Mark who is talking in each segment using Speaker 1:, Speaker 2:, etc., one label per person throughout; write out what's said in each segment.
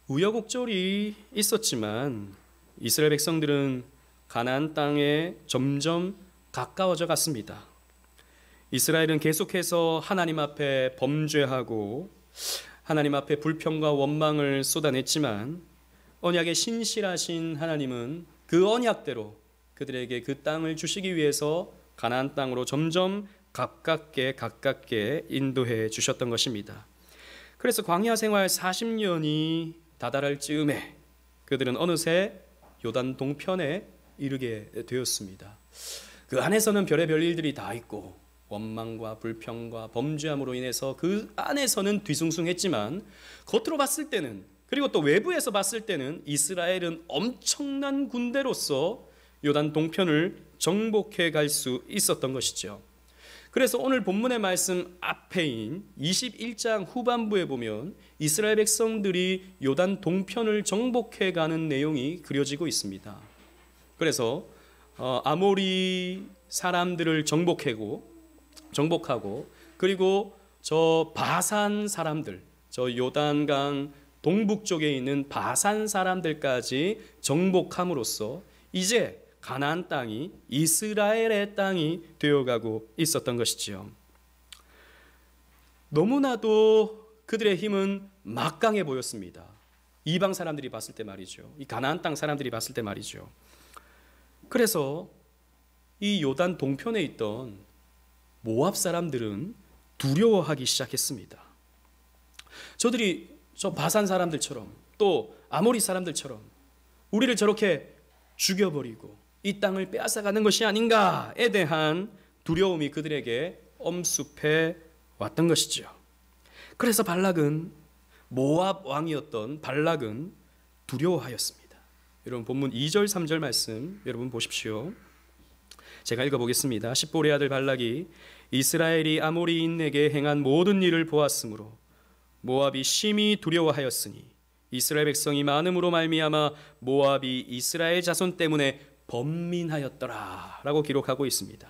Speaker 1: 우여곡절이 있었지만 이스라엘 백성들은 가나안 땅에 점점 가까워져 갔습니다. 이스라엘은 계속해서 하나님 앞에 범죄하고 하나님 앞에 불평과 원망을 쏟아냈지만 언약의 신실하신 하나님은 그 언약대로 그들에게 그 땅을 주시기 위해서 가나안 땅으로 점점 가깝게 인도해 주셨던 것입니다. 그래서 광야 생활 40년이 다다를 즈음에 그들은 어느새 요단 동편에 이르게 되었습니다. 그 안에서는 별의별 일들이 다 있고 원망과 불평과 범죄함으로 인해서 그 안에서는 뒤숭숭했지만 겉으로 봤을 때는, 그리고 또 외부에서 봤을 때는 이스라엘은 엄청난 군대로서 요단 동편을 정복해 갈 수 있었던 것이죠. 그래서 오늘 본문의 말씀 앞에인 21장 후반부에 보면 이스라엘 백성들이 요단 동편을 정복해 가는 내용이 그려지고 있습니다. 그래서 아모리 사람들을 정복하고 그리고 저 바산 사람들, 저 요단강 동북쪽에 있는 바산 사람들까지 정복함으로써 이제 가나안 땅이 이스라엘의 땅이 되어가고 있었던 것이지요. 너무나도 그들의 힘은 막강해 보였습니다. 이방 사람들이 봤을 때 말이죠. 이 가나안 땅 사람들이 봤을 때 말이죠. 그래서 이 요단 동편에 있던 모압 사람들은 두려워하기 시작했습니다. 저들이 저 바산 사람들처럼 또 아모리 사람들처럼 우리를 저렇게 죽여버리고 이 땅을 빼앗아가는 것이 아닌가에 대한 두려움이 그들에게 엄습해 왔던 것이죠. 그래서 모압 왕이었던 발락은 두려워하였습니다. 여러분 본문 2절 3절 말씀 여러분 보십시오. 제가 읽어보겠습니다. 십볼의 아들 발락이 이스라엘이 아모리인에게 행한 모든 일을 보았으므로 모압이 심히 두려워하였으니 이스라엘 백성이 많음으로 말미암아 모압이 이스라엘 자손 때문에 번민하였더라 라고 기록하고 있습니다.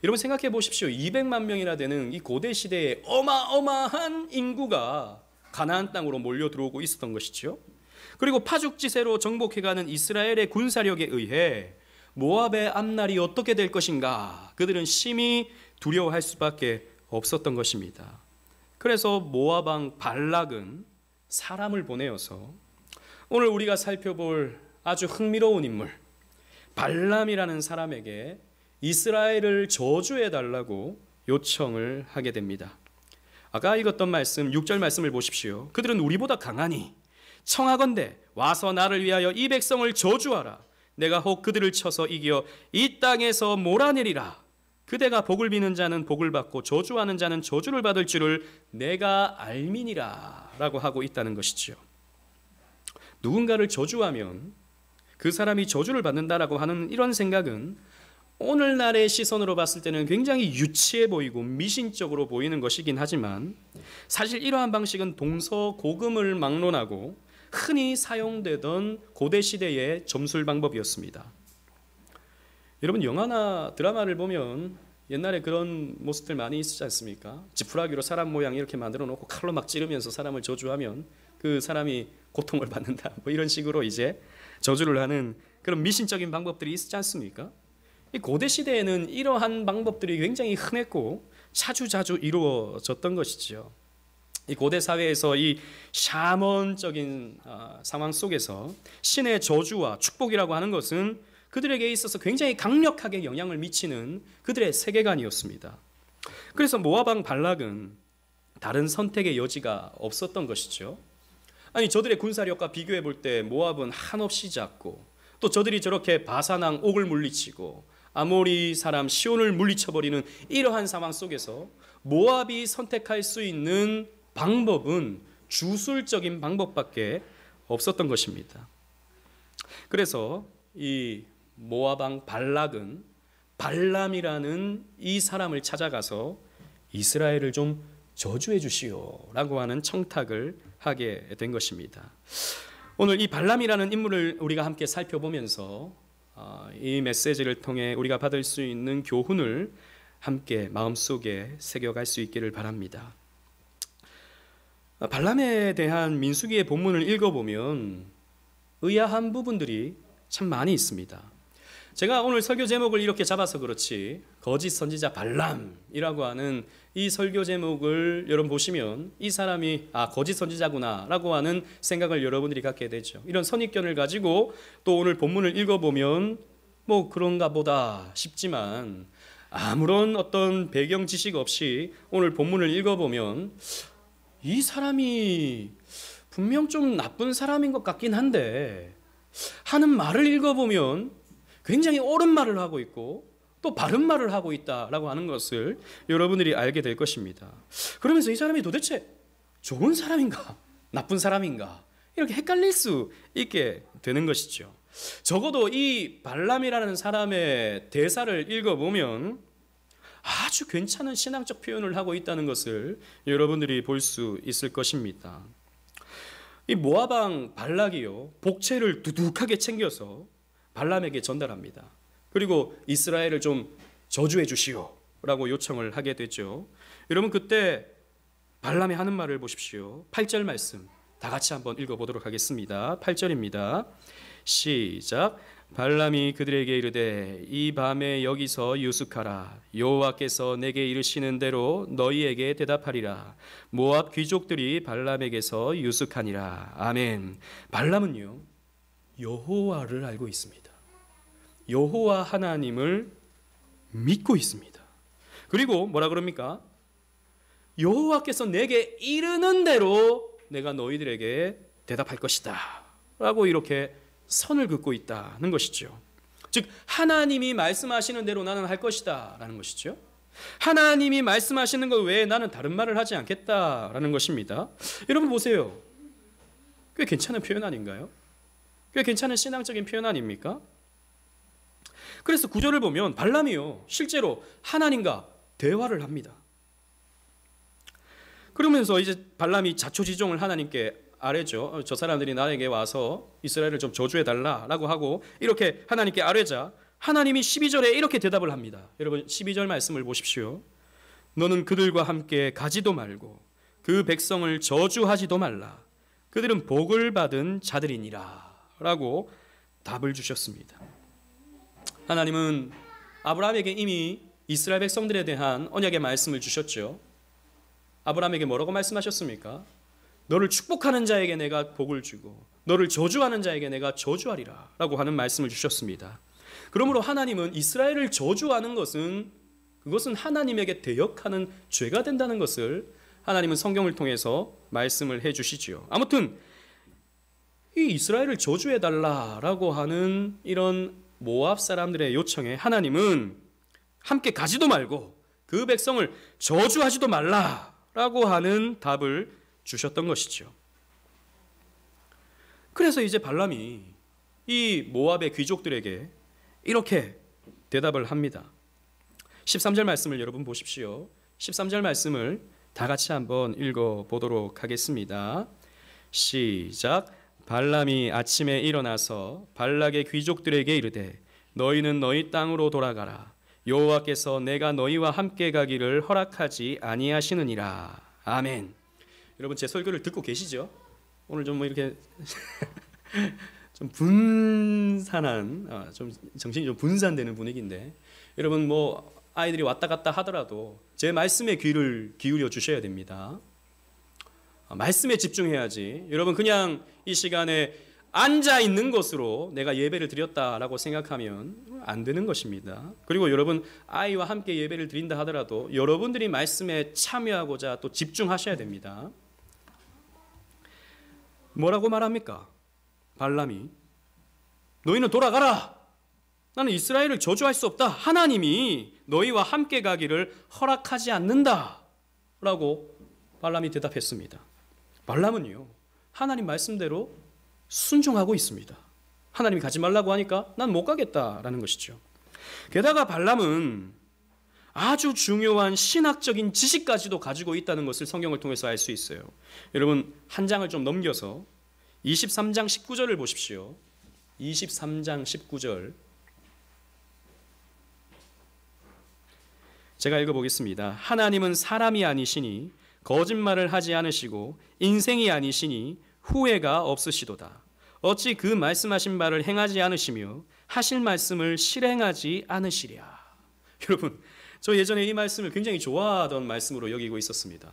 Speaker 1: 여러분 생각해 보십시오. 200만 명이나 되는 이 고대 시대에 어마어마한 인구가 가나안 땅으로 몰려 들어오고 있었던 것이죠. 그리고 파죽지세로 정복해가는 이스라엘의 군사력에 의해 모압의 앞날이 어떻게 될 것인가 그들은 심히 두려워할 수밖에 없었던 것입니다. 그래서 모압 왕 발락은 사람을 보내어서 오늘 우리가 살펴볼 아주 흥미로운 인물 발람이라는 사람에게 이스라엘을 저주해 달라고 요청을 하게 됩니다. 아까 읽었던 말씀 6절 말씀을 보십시오. 그들은 우리보다 강하니 청하건대 와서 나를 위하여 이 백성을 저주하라. 내가 혹 그들을 쳐서 이겨 이 땅에서 몰아내리라. 그대가 복을 비는 자는 복을 받고 저주하는 자는 저주를 받을 줄을 내가 알미니라 라고 하고 있다는 것이죠. 누군가를 저주하면 그 사람이 저주를 받는다라고 하는 이런 생각은 오늘날의 시선으로 봤을 때는 굉장히 유치해 보이고 미신적으로 보이는 것이긴 하지만 사실 이러한 방식은 동서고금을 막론하고 흔히 사용되던 고대 시대의 점술 방법이었습니다. 여러분 영화나 드라마를 보면 옛날에 그런 모습들 많이 있지 않습니까? 지푸라기로 사람 모양 이렇게 만들어 놓고 칼로 막 찌르면서 사람을 저주하면 그 사람이 고통을 받는다 뭐 이런 식으로 이제 저주를 하는 그런 미신적인 방법들이 있지 않습니까? 이 고대 시대에는 이러한 방법들이 굉장히 흔했고 자주자주 이루어졌던 것이죠. 이 고대 사회에서 이 샤먼적인 상황 속에서 신의 저주와 축복이라고 하는 것은 그들에게 있어서 굉장히 강력하게 영향을 미치는 그들의 세계관이었습니다. 그래서 모압 왕 발락은 다른 선택의 여지가 없었던 것이죠. 아니 저들의 군사력과 비교해 볼 때 모압은 한없이 작고 또 저들이 저렇게 바산왕 옥을 물리치고 아모리 사람 시온을 물리쳐버리는 이러한 상황 속에서 모압이 선택할 수 있는 방법은 주술적인 방법밖에 없었던 것입니다. 그래서 이 모압 왕 발락은 발람이라는 이 사람을 찾아가서 이스라엘을 좀 저주해 주시오 라고 하는 청탁을 하게 된 것입니다. 오늘 이 발람이라는 인물을 우리가 함께 살펴보면서 이 메시지를 통해 우리가 받을 수 있는 교훈을 함께 마음속에 새겨갈 수 있기를 바랍니다. 발람에 대한 민수기의 본문을 읽어보면 의아한 부분들이 참 많이 있습니다. 제가 오늘 설교 제목을 이렇게 잡아서 그렇지 거짓 선지자 발람이라고 하는 이 설교 제목을 여러분 보시면 이 사람이 거짓 선지자구나 라고 하는 생각을 여러분들이 갖게 되죠. 이런 선입견을 가지고 또 오늘 본문을 읽어보면 뭐 그런가 보다 싶지만 아무런 어떤 배경 지식 없이 오늘 본문을 읽어보면 이 사람이 분명 좀 나쁜 사람인 것 같긴 한데 하는 말을 읽어보면 굉장히 옳은 말을 하고 있고 또 바른 말을 하고 있다라고 하는 것을 여러분들이 알게 될 것입니다. 그러면서 이 사람이 도대체 좋은 사람인가 나쁜 사람인가 이렇게 헷갈릴 수 있게 되는 것이죠. 적어도 이 발람이라는 사람의 대사를 읽어보면 아주 괜찮은 신앙적 표현을 하고 있다는 것을 여러분들이 볼 수 있을 것입니다. 이 모압 왕 발락이요 복채를 두둑하게 챙겨서 발람에게 전달합니다. 그리고 이스라엘을 좀 저주해 주시오 라고 요청을 하게 되죠. 여러분 그때 발람이 하는 말을 보십시오. 8절 말씀 다 같이 한번 읽어보도록 하겠습니다. 8절입니다. 시작. 발람이 그들에게 이르되 이 밤에 여기서 유숙하라. 여호와께서 내게 이르시는 대로 너희에게 대답하리라. 모압 귀족들이 발람에게서 유숙하니라. 아멘. 발람은요 여호와를 알고 있습니다. 여호와 하나님을 믿고 있습니다. 그리고 뭐라 그럽니까? 여호와께서 내게 이르는 대로 내가 너희들에게 대답할 것이다 라고 이렇게 선을 긋고 있다는 것이죠. 즉 하나님이 말씀하시는 대로 나는 할 것이다 라는 것이죠. 하나님이 말씀하시는 것 외에 나는 다른 말을 하지 않겠다라는 것입니다. 여러분 보세요. 꽤 괜찮은 표현 아닌가요? 꽤 괜찮은 신앙적인 표현 아닙니까? 그래서 구절을 보면 발람이요 실제로 하나님과 대화를 합니다. 그러면서 이제 발람이 자초지종을 하나님께 아뢰죠. 저 사람들이 나에게 와서 이스라엘을 좀 저주해 달라라고 하고 이렇게 하나님께 아뢰자 하나님이 12절에 이렇게 대답을 합니다. 여러분 12절 말씀을 보십시오. 너는 그들과 함께 가지도 말고 그 백성을 저주하지도 말라. 그들은 복을 받은 자들이니라 라고 답을 주셨습니다. 하나님은 아브라함에게 이미 이스라엘 백성들에 대한 언약의 말씀을 주셨죠. 아브라함에게 뭐라고 말씀하셨습니까? 너를 축복하는 자에게 내가 복을 주고 너를 저주하는 자에게 내가 저주하리라 라고 하는 말씀을 주셨습니다. 그러므로 하나님은 이스라엘을 저주하는 것은 그것은 하나님에게 대역하는 죄가 된다는 것을 하나님은 성경을 통해서 말씀을 해주시지요. 아무튼 이 이스라엘을 저주해달라라고 하는 이런 모압 사람들의 요청에 하나님은 함께 가지도 말고 그 백성을 저주하지도 말라라고 하는 답을 주셨던 것이죠. 그래서 이제 발람이 이 모압의 귀족들에게 이렇게 대답을 합니다. 13절 말씀을 여러분 보십시오. 13절 말씀을 다 같이 한번 읽어보도록 하겠습니다. 시작. 발람이 아침에 일어나서 발락의 귀족들에게 이르되 너희는 너희 땅으로 돌아가라. 여호와께서 내가 너희와 함께 가기를 허락하지 아니하시느니라. 아멘. 여러분 제 설교를 듣고 계시죠? 오늘 좀 뭐 이렇게 좀 분산한 좀 정신이 좀 분산되는 분위기인데 여러분 뭐 아이들이 왔다 갔다 하더라도 제 말씀에 귀를 기울여 주셔야 됩니다. 말씀에 집중해야지. 여러분 그냥 이 시간에 앉아 있는 것으로 내가 예배를 드렸다라고 생각하면 안 되는 것입니다. 그리고 여러분 아이와 함께 예배를 드린다 하더라도 여러분들이 말씀에 참여하고자 또 집중하셔야 됩니다. 뭐라고 말합니까? 발람이 너희는 돌아가라. 나는 이스라엘을 저주할 수 없다. 하나님이 너희와 함께 가기를 허락하지 않는다 라고 발람이 대답했습니다. 발람은요 하나님 말씀대로 순종하고 있습니다. 하나님이 가지 말라고 하니까 난 못 가겠다라는 것이죠. 게다가 발람은 아주 중요한 신학적인 지식까지도 가지고 있다는 것을 성경을 통해서 알 수 있어요. 여러분 한 장을 좀 넘겨서 23장 19절을 보십시오. 23장 19절 제가 읽어보겠습니다. 하나님은 사람이 아니시니 거짓말을 하지 않으시고 인생이 아니시니 후회가 없으시도다. 어찌 그 말씀하신 바를 행하지 않으시며 하실 말씀을 실행하지 않으시랴. 여러분, 저 예전에 이 말씀을 굉장히 좋아하던 말씀으로 여기고 있었습니다.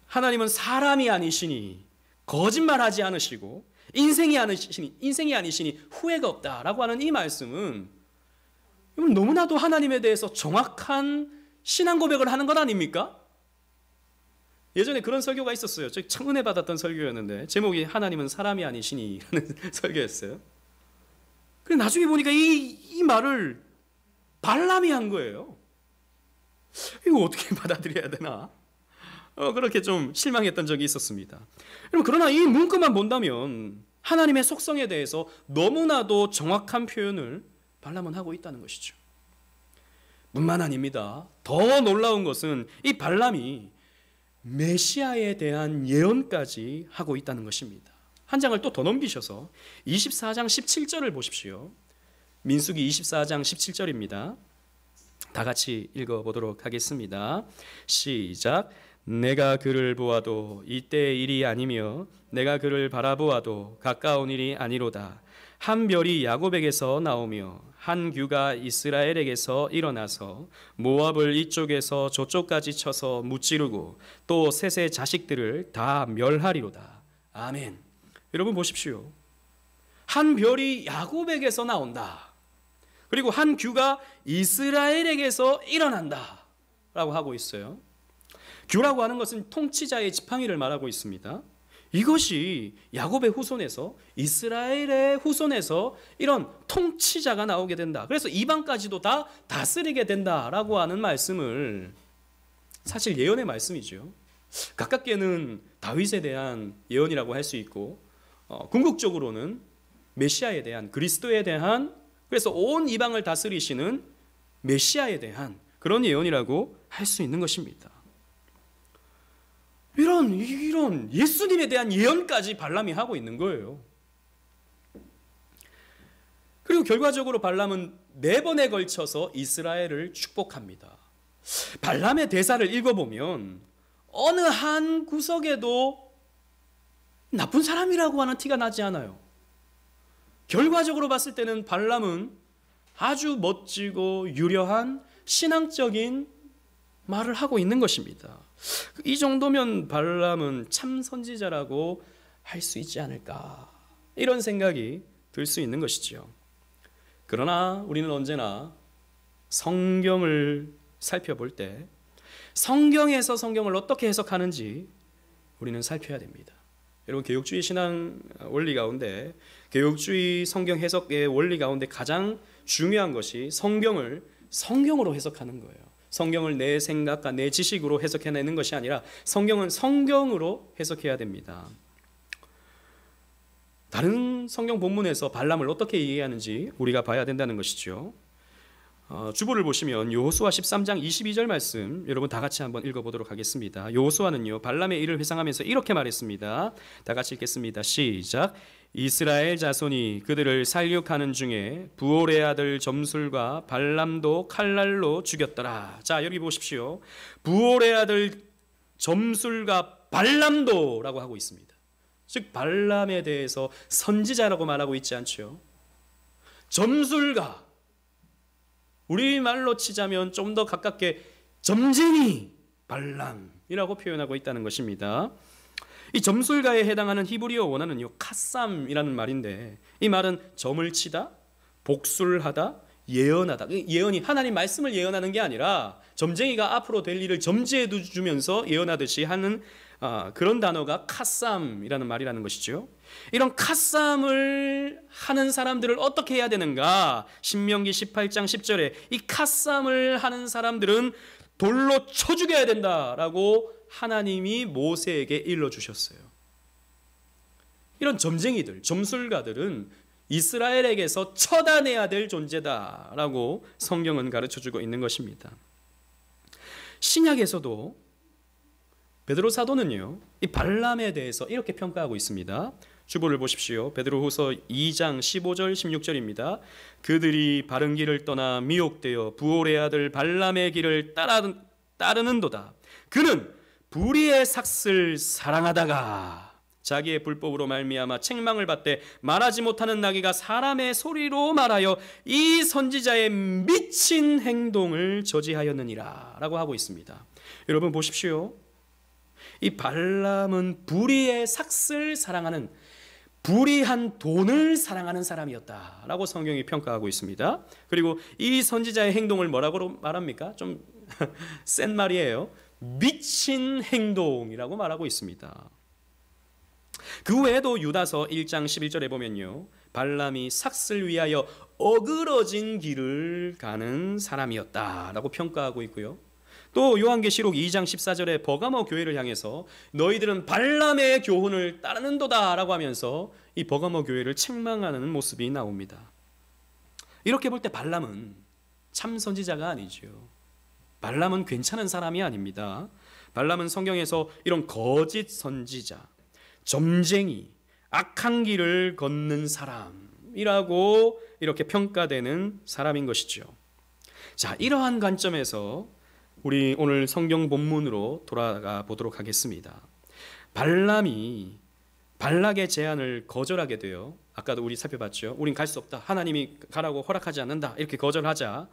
Speaker 1: 하나님은 사람이 아니시니 거짓말하지 않으시고 인생이 아니시니 후회가 없다라고 하는 이 말씀은 너무나도 하나님에 대해서 정확한 신앙 고백을 하는 것 아닙니까? 예전에 그런 설교가 있었어요. 저 참 은혜 받았던 설교였는데 제목이 하나님은 사람이 아니시니 라는 설교였어요. 그런데 나중에 보니까 이 말을 발람이 한 거예요. 이거 어떻게 받아들여야 되나? 그렇게 좀 실망했던 적이 있었습니다. 여러분, 그러나 이 문구만 본다면 하나님의 속성에 대해서 너무나도 정확한 표현을 발람은 하고 있다는 것이죠. 뿐만 아닙니다. 더 놀라운 것은 이 발람이 메시아에 대한 예언까지 하고 있다는 것입니다. 한 장을 또 더 넘기셔서 24장 17절을 보십시오. 민수기 24장 17절입니다. 다 같이 읽어보도록 하겠습니다. 시작. 내가 그를 보아도 이때의 일이 아니며 내가 그를 바라보아도 가까운 일이 아니로다. 한 별이 야곱에게서 나오며 한 규가 이스라엘에게서 일어나서 모압을 이쪽에서 저쪽까지 쳐서 무찌르고 또 셋의 자식들을 다 멸하리로다. 아멘. 여러분 보십시오. 한 별이 야곱에게서 나온다. 그리고 한 규가 이스라엘에게서 일어난다 라고 하고 있어요. 규라고 하는 것은 통치자의 지팡이를 말하고 있습니다. 이것이 야곱의 후손에서 이스라엘의 후손에서 이런 통치자가 나오게 된다. 그래서 이방까지도 다 다스리게 된다라고 하는 말씀을, 사실 예언의 말씀이죠. 가깝게는 다윗에 대한 예언이라고 할 수 있고, 궁극적으로는 메시아에 대한, 그리스도에 대한, 그래서 온 이방을 다스리시는 메시아에 대한 그런 예언이라고 할 수 있는 것입니다. 이런 예수님에 대한 예언까지 발람이 하고 있는 거예요. 그리고 결과적으로 발람은 4번에 걸쳐서 이스라엘을 축복합니다. 발람의 대사를 읽어보면 어느 한 구석에도 나쁜 사람이라고 하는 티가 나지 않아요. 결과적으로 봤을 때는 발람은 아주 멋지고 유려한 신앙적인 말을 하고 있는 것입니다. 이 정도면 발람은 참 선지자라고 할 수 있지 않을까, 이런 생각이 들 수 있는 것이죠. 그러나 우리는 언제나 성경을 살펴볼 때 성경에서 성경을 어떻게 해석하는지 우리는 살펴야 됩니다. 여러분, 개혁주의 신앙 원리 가운데, 개혁주의 성경 해석의 원리 가운데 가장 중요한 것이 성경을 성경으로 해석하는 거예요. 성경을 내 생각과 내 지식으로 해석해내는 것이 아니라 성경은 성경으로 해석해야 됩니다. 다른 성경 본문에서 발람을 어떻게 이해하는지 우리가 봐야 된다는 것이죠. 주보를 보시면 여호수아 13장 22절 말씀 여러분 다 같이 한번 읽어보도록 하겠습니다. 여호수아는요, 발람의 일을 회상하면서 이렇게 말했습니다. 다 같이 읽겠습니다. 시작. 이스라엘 자손이 그들을 살육하는 중에 부올의 아들 점술과 발람도 칼날로 죽였더라. 자, 여기 보십시오. 부올의 아들 점술과 발람도라고 하고 있습니다. 즉 발람에 대해서 선지자라고 말하고 있지 않죠. 점술가, 우리말로 치자면 좀 더 가깝게 점쟁이 발람이라고 표현하고 있다는 것입니다. 이 점술가에 해당하는 히브리어 원어는요, 카쌈이라는 말인데, 이 말은 점을 치다, 복술하다, 예언하다. 예언이 하나님 말씀을 예언하는 게 아니라 점쟁이가 앞으로 될 일을 점지해 주면서 예언하듯이 하는 그런 단어가 카쌈이라는 말이라는 것이죠. 이런 카쌈을 하는 사람들을 어떻게 해야 되는가? 신명기 18장 10절에 이 카쌈을 하는 사람들은 돌로 쳐 죽여야 된다라고 하나님이 모세에게 일러주셨어요. 이런 점쟁이들, 점술가들은 이스라엘에게서 처단해야 될 존재다라고 성경은 가르쳐주고 있는 것입니다. 신약에서도 베드로 사도는요, 이 발람에 대해서 이렇게 평가하고 있습니다. 주보를 보십시오. 베드로후서 2장 15절 16절입니다. 그들이 바른 길을 떠나 미혹되어 부올의 아들 발람의 길을 따르는도다. 그는 불의의 삭슬 사랑하다가 자기의 불법으로 말미암아 책망을 받되 말하지 못하는 나귀가 사람의 소리로 말하여 이 선지자의 미친 행동을 저지하였느니라 라고 하고 있습니다. 여러분 보십시오. 이 발람은 불의의 삭슬 사랑하는, 불의한 돈을 사랑하는 사람이었다라고 성경이 평가하고 있습니다. 그리고 이 선지자의 행동을 뭐라고 말합니까? 좀 센 말이에요. 미친 행동이라고 말하고 있습니다. 그 외에도 유다서 1장 11절에 보면요, 발람이 삭슬 위하여 어그러진 길을 가는 사람이었다라고 평가하고 있고요. 또 요한계시록 2장 14절에 버가모 교회를 향해서 너희들은 발람의 교훈을 따르는도다 라고 하면서 이 버가모 교회를 책망하는 모습이 나옵니다. 이렇게 볼 때 발람은 참 선지자가 아니죠. 발람은 괜찮은 사람이 아닙니다. 발람은 성경에서 이런 거짓 선지자, 점쟁이, 악한 길을 걷는 사람이라고 이렇게 평가되는 사람인 것이죠. 자, 이러한 관점에서 우리 오늘 성경 본문으로 돌아가 보도록 하겠습니다. 발람이 발락의 제안을 거절하게 돼요. 아까도 우리 살펴봤죠. 우린 갈 수 없다. 하나님이 가라고 허락하지 않는다. 이렇게 거절하자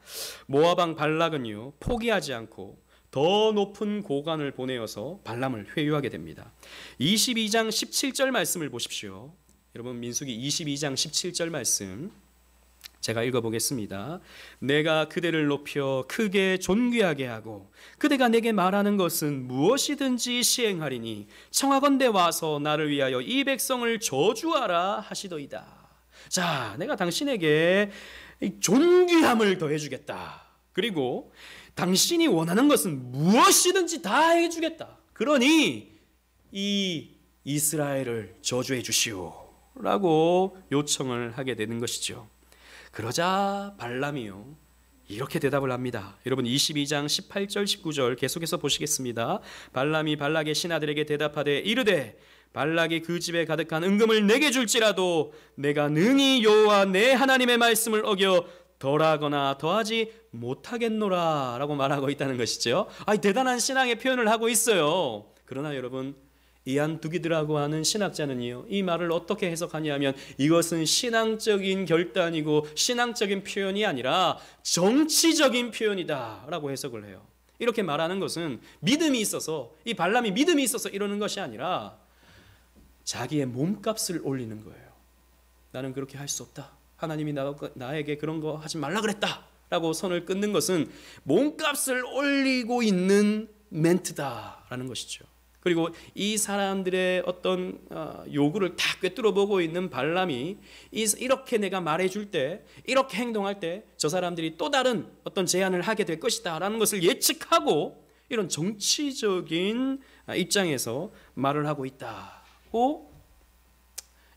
Speaker 1: 모압 왕 발락은요, 포기하지 않고 더 높은 고관을 보내어서 발람을 회유하게 됩니다. 22장 17절 말씀을 보십시오. 여러분 민수기 22장 17절 말씀 제가 읽어보겠습니다. 내가 그대를 높여 크게 존귀하게 하고 그대가 내게 말하는 것은 무엇이든지 시행하리니 청하건대 와서 나를 위하여 이 백성을 저주하라 하시더이다. 자, 내가 당신에게 존귀함을 더해주겠다. 그리고 당신이 원하는 것은 무엇이든지 다 해주겠다. 그러니 이 이스라엘을 저주해 주시오 라고 요청을 하게 되는 것이죠. 그러자 발람이요, 이렇게 대답을 합니다. 여러분 22장 18절 19절 계속해서 보시겠습니다. 발람이 발락의 신하들에게 대답하되 이르되 발락이 그 집에 가득한 은금을 내게 줄지라도 내가 능히 여호와 내 하나님의 말씀을 어겨 덜하거나 더하지 못하겠노라 라고 말하고 있다는 것이죠. 대단한 신앙의 표현을 하고 있어요. 그러나 여러분, 이안두기드라고 하는 신학자는요, 이 말을 어떻게 해석하냐면 이것은 신앙적인 결단이고 신앙적인 표현이 아니라 정치적인 표현이다 라고 해석을 해요. 이렇게 말하는 것은 믿음이 있어서, 이 발람이 믿음이 있어서 이러는 것이 아니라 자기의 몸값을 올리는 거예요. 나는 그렇게 할 수 없다. 하나님이 나에게 그런 거 하지 말라 그랬다 라고 선을 끊는 것은 몸값을 올리고 있는 멘트다라는 것이죠. 그리고 이 사람들의 어떤 요구를 다 꿰뚫어 보고 있는 발람이 이렇게 내가 말해줄 때, 이렇게 행동할 때 저 사람들이 또 다른 어떤 제안을 하게 될 것이다 라는 것을 예측하고 이런 정치적인 입장에서 말을 하고 있다고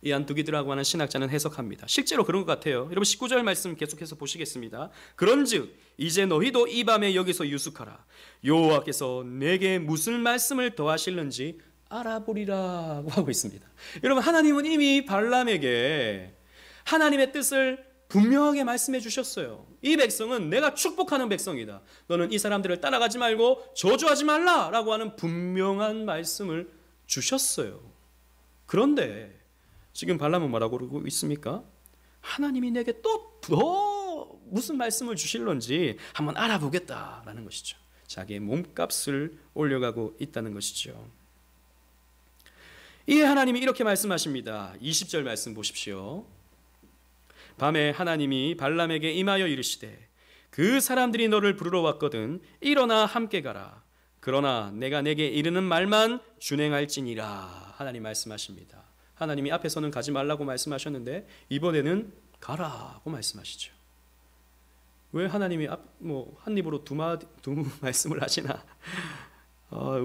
Speaker 1: 이안두기드라고 하는 신학자는 해석합니다. 실제로 그런 것 같아요. 여러분 19절 말씀 계속해서 보시겠습니다. 그런즉 이제 너희도 이 밤에 여기서 유숙하라. 여호와께서 내게 무슨 말씀을 더하실는지 알아보리라고 하고 있습니다. 여러분 하나님은 이미 발람에게 하나님의 뜻을 분명하게 말씀해 주셨어요. 이 백성은 내가 축복하는 백성이다. 너는 이 사람들을 따라가지 말고 저주하지 말라라고 하는 분명한 말씀을 주셨어요. 그런데 지금 발람은 뭐라고 그러고 있습니까? 하나님이 내게 또 더 무슨 말씀을 주실런지 한번 알아보겠다라는 것이죠. 자기의 몸값을 올려가고 있다는 것이죠. 이 하나님이 이렇게 말씀하십니다. 20절 말씀 보십시오. 밤에 하나님이 발람에게 임하여 이르시되 그 사람들이 너를 부르러 왔거든 일어나 함께 가라. 그러나 내가 내게 이르는 말만 준행할지니라. 하나님 말씀하십니다. 하나님이 앞에서는 가지 말라고 말씀하셨는데 이번에는 가라고 말씀하시죠. 왜 하나님이 한 입으로 두 말씀을 하시나?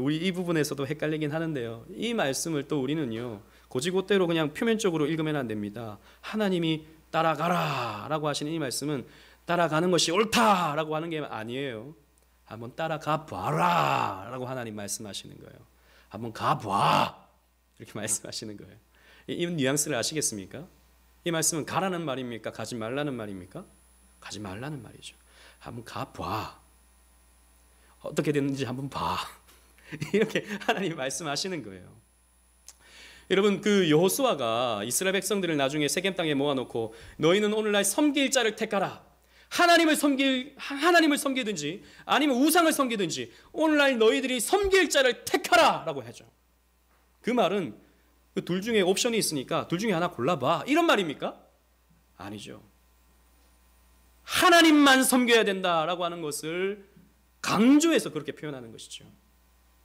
Speaker 1: 우리 이 부분에서도 헷갈리긴 하는데요. 이 말씀을 또 우리는요, 고지고대로 그냥 표면적으로 읽으면 안 됩니다. 하나님이 따라가라라고 하시는 이 말씀은 따라가는 것이 옳다라고 하는 게 아니에요. 한번 따라가 봐라라고 하나님 말씀하시는 거예요. 한번 가봐 이렇게 말씀하시는 거예요. 이 뉘앙스를 아시겠습니까? 이 말씀은 가라는 말입니까? 가지 말라는 말입니까? 가지 말라는 말이죠. 한번 가봐. 어떻게 됐는지 한번 봐. 이렇게 하나님이 말씀하시는 거예요. 여러분, 그 여호수아가 이스라엘 백성들을 나중에 세겜 땅에 모아놓고 너희는 오늘날 섬길 자를 택하라. 하나님을 섬기든지 아니면 우상을 섬기든지 오늘날 너희들이 섬길 자를 택하라 라고 하죠. 그 말은 그 둘 중에 옵션이 있으니까 둘 중에 하나 골라봐, 이런 말입니까? 아니죠. 하나님만 섬겨야 된다라고 하는 것을 강조해서 그렇게 표현하는 것이죠.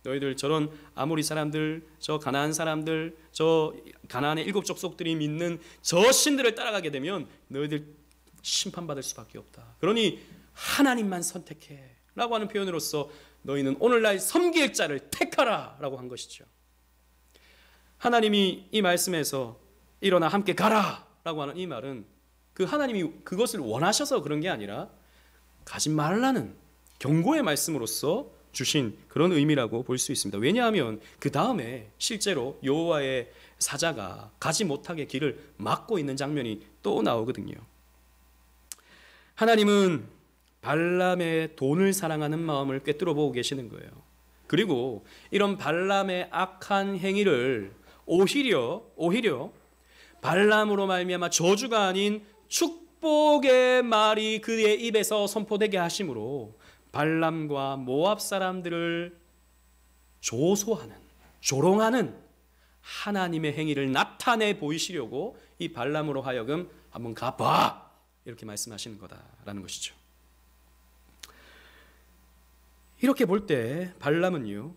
Speaker 1: 너희들 저런 아모리 사람들, 저 가나안 사람들, 저 가나안의 7 족속들이 믿는 저 신들을 따라가게 되면 너희들 심판받을 수밖에 없다. 그러니 하나님만 선택해 라고 하는 표현으로서 너희는 오늘날 섬길 자를 택하라 라고 한 것이죠. 하나님이 이 말씀에서 일어나 함께 가라 라고 하는 이 말은 그 하나님이 그것을 원하셔서 그런 게 아니라 가지 말라는 경고의 말씀으로서 주신 그런 의미라고 볼 수 있습니다. 왜냐하면 그 다음에 실제로 여호와의 사자가 가지 못하게 길을 막고 있는 장면이 또 나오거든요. 하나님은 발람의 돈을 사랑하는 마음을 꿰뚫어 보고 계시는 거예요. 그리고 이런 발람의 악한 행위를 오히려 발람으로 말미암아 저주가 아닌 축복의 말이 그의 입에서 선포되게 하심으로 발람과 모압 사람들을 조롱하는 하나님의 행위를 나타내 보이시려고 이 발람으로 하여금 한번 가봐 이렇게 말씀하시는 거다라는 것이죠. 이렇게 볼 때 발람은요,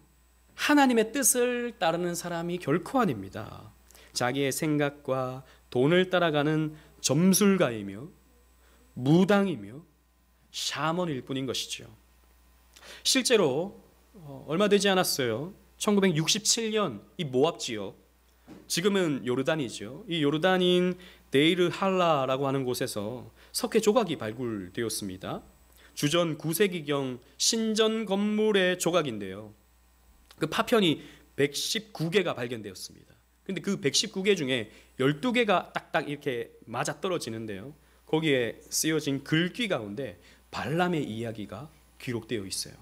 Speaker 1: 하나님의 뜻을 따르는 사람이 결코 아닙니다. 자기의 생각과 돈을 따라가는 점술가이며 무당이며 샤먼일 뿐인 것이죠. 실제로 얼마 되지 않았어요. 1967년 이 모압 지역, 지금은 요르단이죠. 이 요르단인 데이르 할라라고 하는 곳에서 석회 조각이 발굴되었습니다. 주전 9세기경 신전 건물의 조각인데요. 그 파편이 119개가 발견되었습니다. 그런데 그 119개 중에 12개가 딱딱 이렇게 맞아 떨어지는데요. 거기에 쓰여진 글귀 가운데 발람의 이야기가 기록되어 있어요.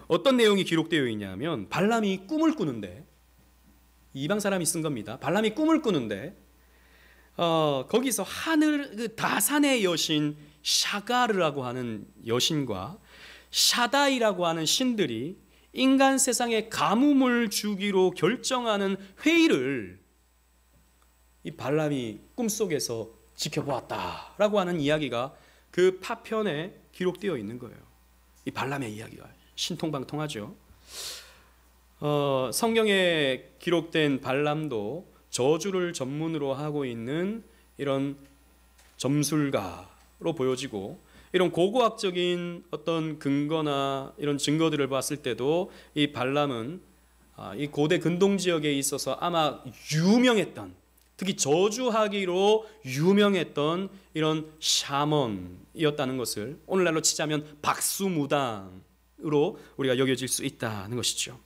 Speaker 1: 어떤 내용이 기록되어 있냐면 발람이 꿈을 꾸는데, 이방 사람이 쓴 겁니다. 발람이 꿈을 꾸는데 거기서 하늘 그 다산의 여신 샤가르라고 하는 여신과 샤다이라고 하는 신들이 인간 세상에 가뭄을 주기로 결정하는 회의를 이 발람이 꿈속에서 지켜보았다라고 하는 이야기가 그 파편에 기록되어 있는 거예요. 이 발람의 이야기가 신통방통하죠. 성경에 기록된 발람도 저주를 전문으로 하고 있는 이런 점술가로 보여지고, 이런 고고학적인 어떤 근거나 이런 증거들을 봤을 때도 이 발람은 이 고대 근동 지역에 있어서 아마 유명했던, 특히 저주하기로 유명했던 이런 샤먼이었다는 것을 오늘날로 치자면 박수무당으로 우리가 여겨질 수 있다는 것이죠.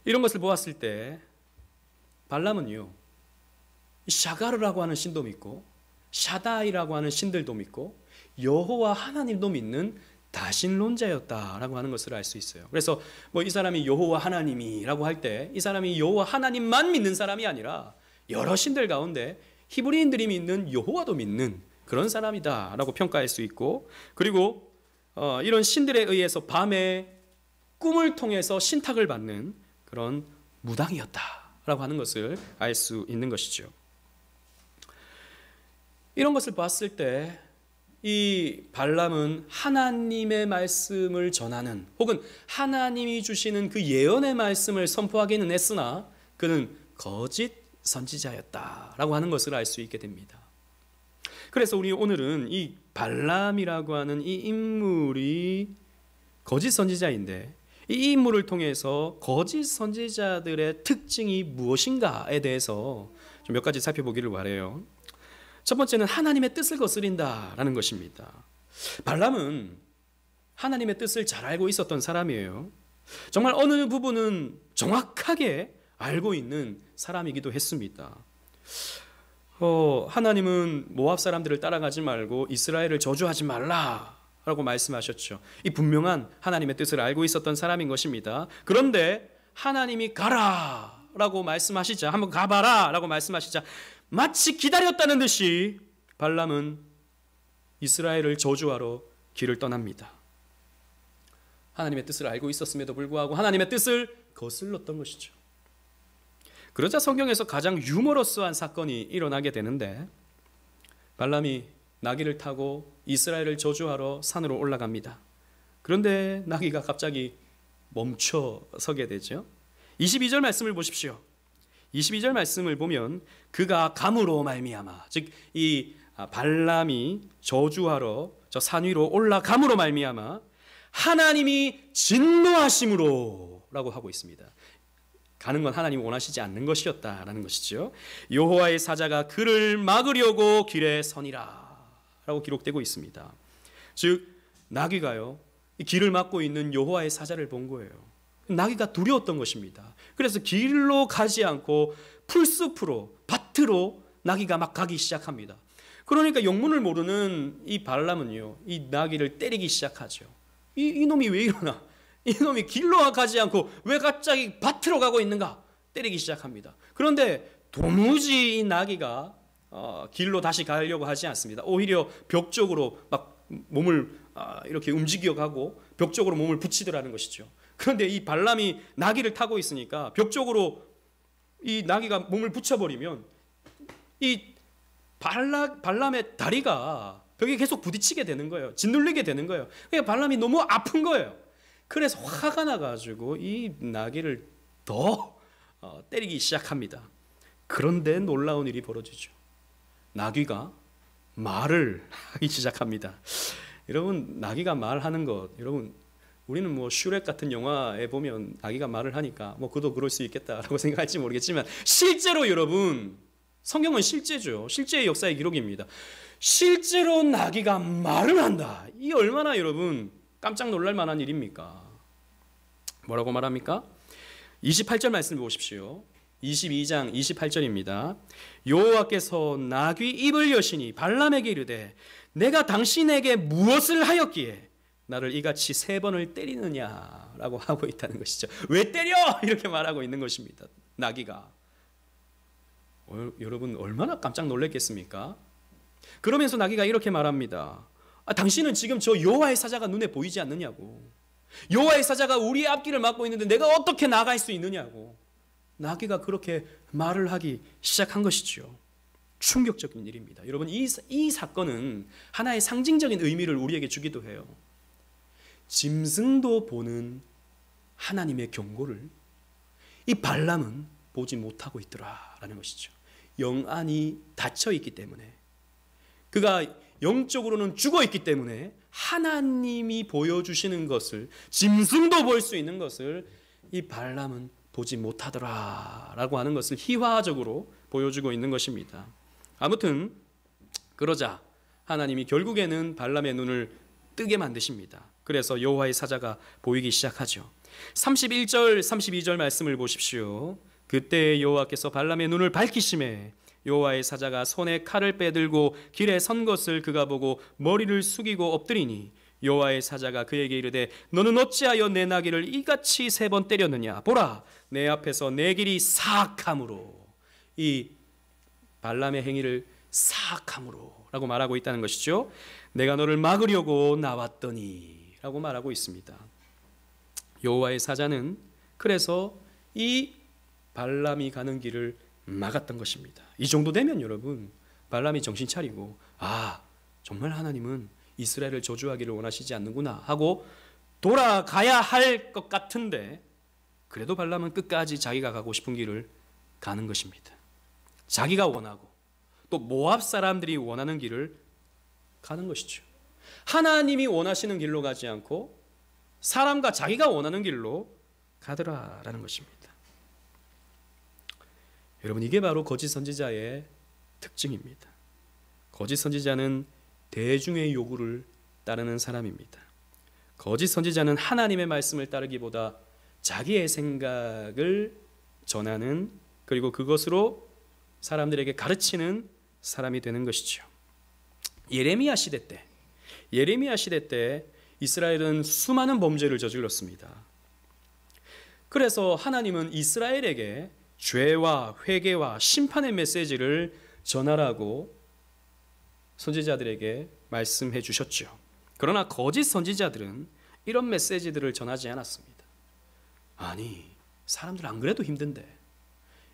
Speaker 1: 이런 것을 보았을 때 발람은요, 샤가르라고 하는 신도 믿고 샤다이라고 하는 신들도 믿고 여호와 하나님도 믿는 다신론자였다라고 하는 것을 알 수 있어요. 그래서 뭐 이 사람이 여호와 하나님이라고 할 때 이 사람이 여호와 하나님만 믿는 사람이 아니라 여러 신들 가운데 히브리인들이 믿는 여호와도 믿는 그런 사람이다라고 평가할 수 있고, 그리고 이런 신들에 의해서 밤에 꿈을 통해서 신탁을 받는 그런 무당이었다라고 하는 것을 알 수 있는 것이죠. 이런 것을 봤을 때 이 발람은 하나님의 말씀을 전하는, 혹은 하나님이 주시는 그 예언의 말씀을 선포하기는 했으나 그는 거짓 선지자였다라고 하는 것을 알 수 있게 됩니다. 그래서 우리 오늘은 이 발람이라고 하는 이 인물이 거짓 선지자인데, 이 인물을 통해서 거짓 선지자들의 특징이 무엇인가에 대해서 좀 몇 가지 살펴보기를 바라요. 첫 번째는 하나님의 뜻을 거스린다라는 것입니다. 발람은 하나님의 뜻을 잘 알고 있었던 사람이에요. 정말 어느 부분은 정확하게 알고 있는 사람이기도 했습니다. 하나님은 모압 사람들을 따라가지 말고 이스라엘을 저주하지 말라 라고 말씀하셨죠. 이 분명한 하나님의 뜻을 알고 있었던 사람인 것입니다. 그런데 하나님이 가라 라고 말씀하시자, 한번 가봐라 라고 말씀하시자 마치 기다렸다는 듯이 발람은 이스라엘을 저주하러 길을 떠납니다. 하나님의 뜻을 알고 있었음에도 불구하고 하나님의 뜻을 거슬렀던 것이죠. 그러자 성경에서 가장 유머러스한 사건이 일어나게 되는데, 발람이 나귀를 타고 이스라엘을 저주하러 산으로 올라갑니다. 그런데 나귀가 갑자기 멈춰 서게 되죠. 22절 말씀을 보십시오. 22절 말씀을 보면 그가 감으로 말미암아, 즉 이 발람이 저주하러 저 산 위로 올라감으로 말미암아 하나님이 진노하심으로 라고 하고 있습니다. 가는 건 하나님이 원하시지 않는 것이었다라는 것이죠. 여호와의 사자가 그를 막으려고 길에 서니라 라고 기록되고 있습니다. 즉 나귀가요, 이 길을 막고 있는 여호와의 사자를 본 거예요. 나귀가 두려웠던 것입니다. 그래서 길로 가지 않고 풀숲으로, 밭으로 나귀가 막 가기 시작합니다. 그러니까 영문을 모르는 이 발람은요, 이 나귀를 때리기 시작하죠. 이놈이 왜 이러나? 이놈이 길로 가지 않고 왜 갑자기 밭으로 가고 있는가? 때리기 시작합니다. 그런데 도무지 이 나귀가 길로 다시 가려고 하지 않습니다. 오히려 벽 쪽으로 막 몸을 이렇게 움직여 가고 벽 쪽으로 몸을 붙이더라는 것이죠. 그런데 이 발람이 나귀를 타고 있으니까 벽 쪽으로 이 나귀가 몸을 붙여버리면 이 발람의 다리가 벽에 계속 부딪히게 되는 거예요. 짓눌리게 되는 거예요. 그러니까 발람이 너무 아픈 거예요. 그래서 화가 나가지고 이 나귀를 더 때리기 시작합니다. 그런데 놀라운 일이 벌어지죠. 나귀가 말을 하기 시작합니다. 여러분, 나귀가 말하는 것, 여러분, 우리는 뭐 슈렉 같은 영화에 보면 나귀가 말을 하니까 뭐 그도 그럴 수 있겠다라고 생각할지 모르겠지만, 실제로 여러분, 성경은 실제죠. 실제의 역사의 기록입니다. 실제로 나귀가 말을 한다. 이 얼마나 여러분 깜짝 놀랄 만한 일입니까? 뭐라고 말합니까? 28절 말씀을 보십시오. 22장 28절입니다. 여호와께서 나귀 입을 여시니 발람에게 이르되 내가 당신에게 무엇을 하였기에 나를 이같이 3번을 때리느냐라고 하고 있다는 것이죠. 왜 때려? 이렇게 말하고 있는 것입니다. 나귀가. 여러분 얼마나 깜짝 놀랐겠습니까? 그러면서 나귀가 이렇게 말합니다. 당신은 지금 저 여호와의 사자가 눈에 보이지 않느냐고. 여호와의 사자가 우리의 앞길을 막고 있는데 내가 어떻게 나갈 수 있느냐고. 나귀가 그렇게 말을 하기 시작한 것이죠. 충격적인 일입니다. 여러분, 이 사건은 하나의 상징적인 의미를 우리에게 주기도 해요. 짐승도 보는 하나님의 경고를 이 발람은 보지 못하고 있더라라는 것이죠. 영안이 닫혀 있기 때문에, 그가 영적으로는 죽어 있기 때문에 하나님이 보여주시는 것을, 짐승도 볼 수 있는 것을 이 발람은 보지 못하더라라고 하는 것을 희화적으로 보여주고 있는 것입니다. 아무튼 그러자 하나님이 결국에는 발람의 눈을 뜨게 만드십니다. 그래서 여호와의 사자가 보이기 시작하죠. 31절 32절 말씀을 보십시오. 그때 여호와께서 발람의 눈을 밝히시매 여호와의 사자가 손에 칼을 빼들고 길에 선 것을 그가 보고 머리를 숙이고 엎드리니 여호와의 사자가 그에게 이르되 너는 어찌하여 내 나귀를 이같이 3번 때렸느냐? 보라, 내 앞에서 내 길이 사악함으로, 이 발람의 행위를 사악함으로 라고 말하고 있다는 것이죠. 내가 너를 막으려고 나왔더니 라고 말하고 있습니다. 여호와의 사자는 그래서 이 발람이 가는 길을 막았던 것입니다. 이 정도 되면 여러분, 발람이 정신 차리고 정말 하나님은 이스라엘을 저주하기를 원하시지 않는구나 하고 돌아가야 할 것 같은데, 그래도 발람은 끝까지 자기가 가고 싶은 길을 가는 것입니다. 자기가 원하고 또 모압 사람들이 원하는 길을 가는 것이죠. 하나님이 원하시는 길로 가지 않고 사람과 자기가 원하는 길로 가더라라는 것입니다. 여러분, 이게 바로 거짓 선지자의 특징입니다. 거짓 선지자는 대중의 요구를 따르는 사람입니다. 거짓 선지자는 하나님의 말씀을 따르기보다 자기의 생각을 전하는, 그리고 그것으로 사람들에게 가르치는 사람이 되는 것이죠. 예레미야 시대 때 예레미야 시대 때 이스라엘은 수많은 범죄를 저질렀습니다. 그래서 하나님은 이스라엘에게 죄와 회개와 심판의 메시지를 전하라고 선지자들에게 말씀해 주셨죠. 그러나 거짓 선지자들은 이런 메시지들을 전하지 않았습니다. 아니, 사람들 안 그래도 힘든데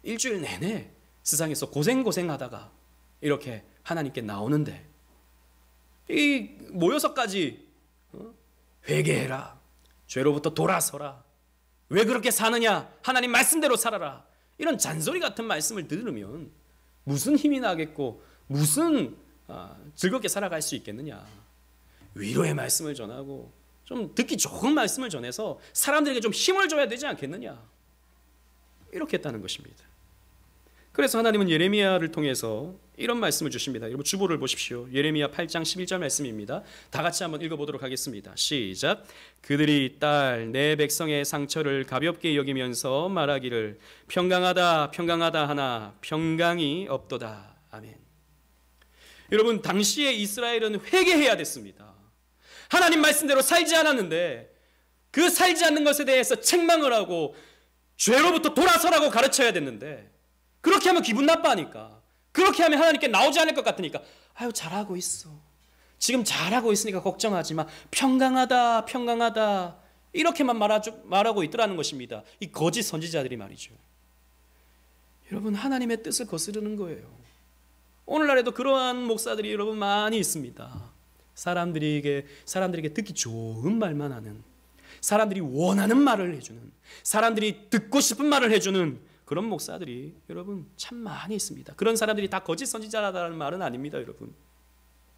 Speaker 1: 일주일 내내 세상에서 고생하다가 이렇게 하나님께 나오는데 이 모여서까지 회개해라, 죄로부터 돌아서라, 왜 그렇게 사느냐, 하나님 말씀대로 살아라, 이런 잔소리 같은 말씀을 들으면 무슨 힘이 나겠고 무슨 즐겁게 살아갈 수 있겠느냐. 위로의 말씀을 전하고 좀 듣기 좋은 말씀을 전해서 사람들에게 좀 힘을 줘야 되지 않겠느냐, 이렇게 했다는 것입니다. 그래서 하나님은 예레미야를 통해서 이런 말씀을 주십니다. 여러분 주보를 보십시오. 예레미야 8장 11절 말씀입니다. 다 같이 한번 읽어보도록 하겠습니다. 시작. 그들이 딸 내 백성의 상처를 가볍게 여기면서 말하기를 평강하다 평강하다 하나 평강이 없도다. 아멘. 여러분 당시에 이스라엘은 회개해야 됐습니다. 하나님 말씀대로 살지 않았는데 그 살지 않는 것에 대해서 책망을 하고 죄로부터 돌아서라고 가르쳐야 됐는데, 그렇게 하면 기분 나빠하니까, 그렇게 하면 하나님께 나오지 않을 것 같으니까 아유 잘하고 있어, 지금 잘하고 있으니까 걱정하지 마, 평강하다 평강하다 이렇게만 말하고 있더라는 것입니다. 이 거짓 선지자들이 말이죠. 여러분 하나님의 뜻을 거스르는 거예요. 오늘날에도 그러한 목사들이 여러분 많이 있습니다. 사람들에게 듣기 좋은 말만 하는, 사람들이 원하는 말을 해주는, 사람들이 듣고 싶은 말을 해주는 그런 목사들이 여러분 참 많이 있습니다. 그런 사람들이 다 거짓 선지자라는 말은 아닙니다, 여러분.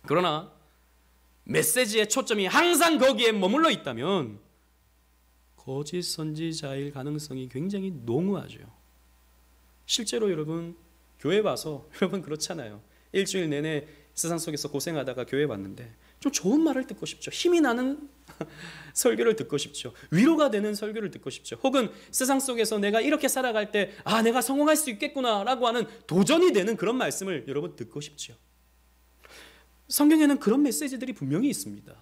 Speaker 1: 그러나 메시지의 초점이 항상 거기에 머물러 있다면 거짓 선지자일 가능성이 굉장히 농후하죠. 실제로 여러분 교회 와서 여러분 그렇잖아요. 일주일 내내 세상 속에서 고생하다가 교회 왔는데 좀 좋은 말을 듣고 싶죠. 힘이 나는 설교를 듣고 싶죠. 위로가 되는 설교를 듣고 싶죠. 혹은 세상 속에서 내가 이렇게 살아갈 때 내가 성공할 수 있겠구나 라고 하는 도전이 되는 그런 말씀을 여러분 듣고 싶죠. 성경에는 그런 메시지들이 분명히 있습니다.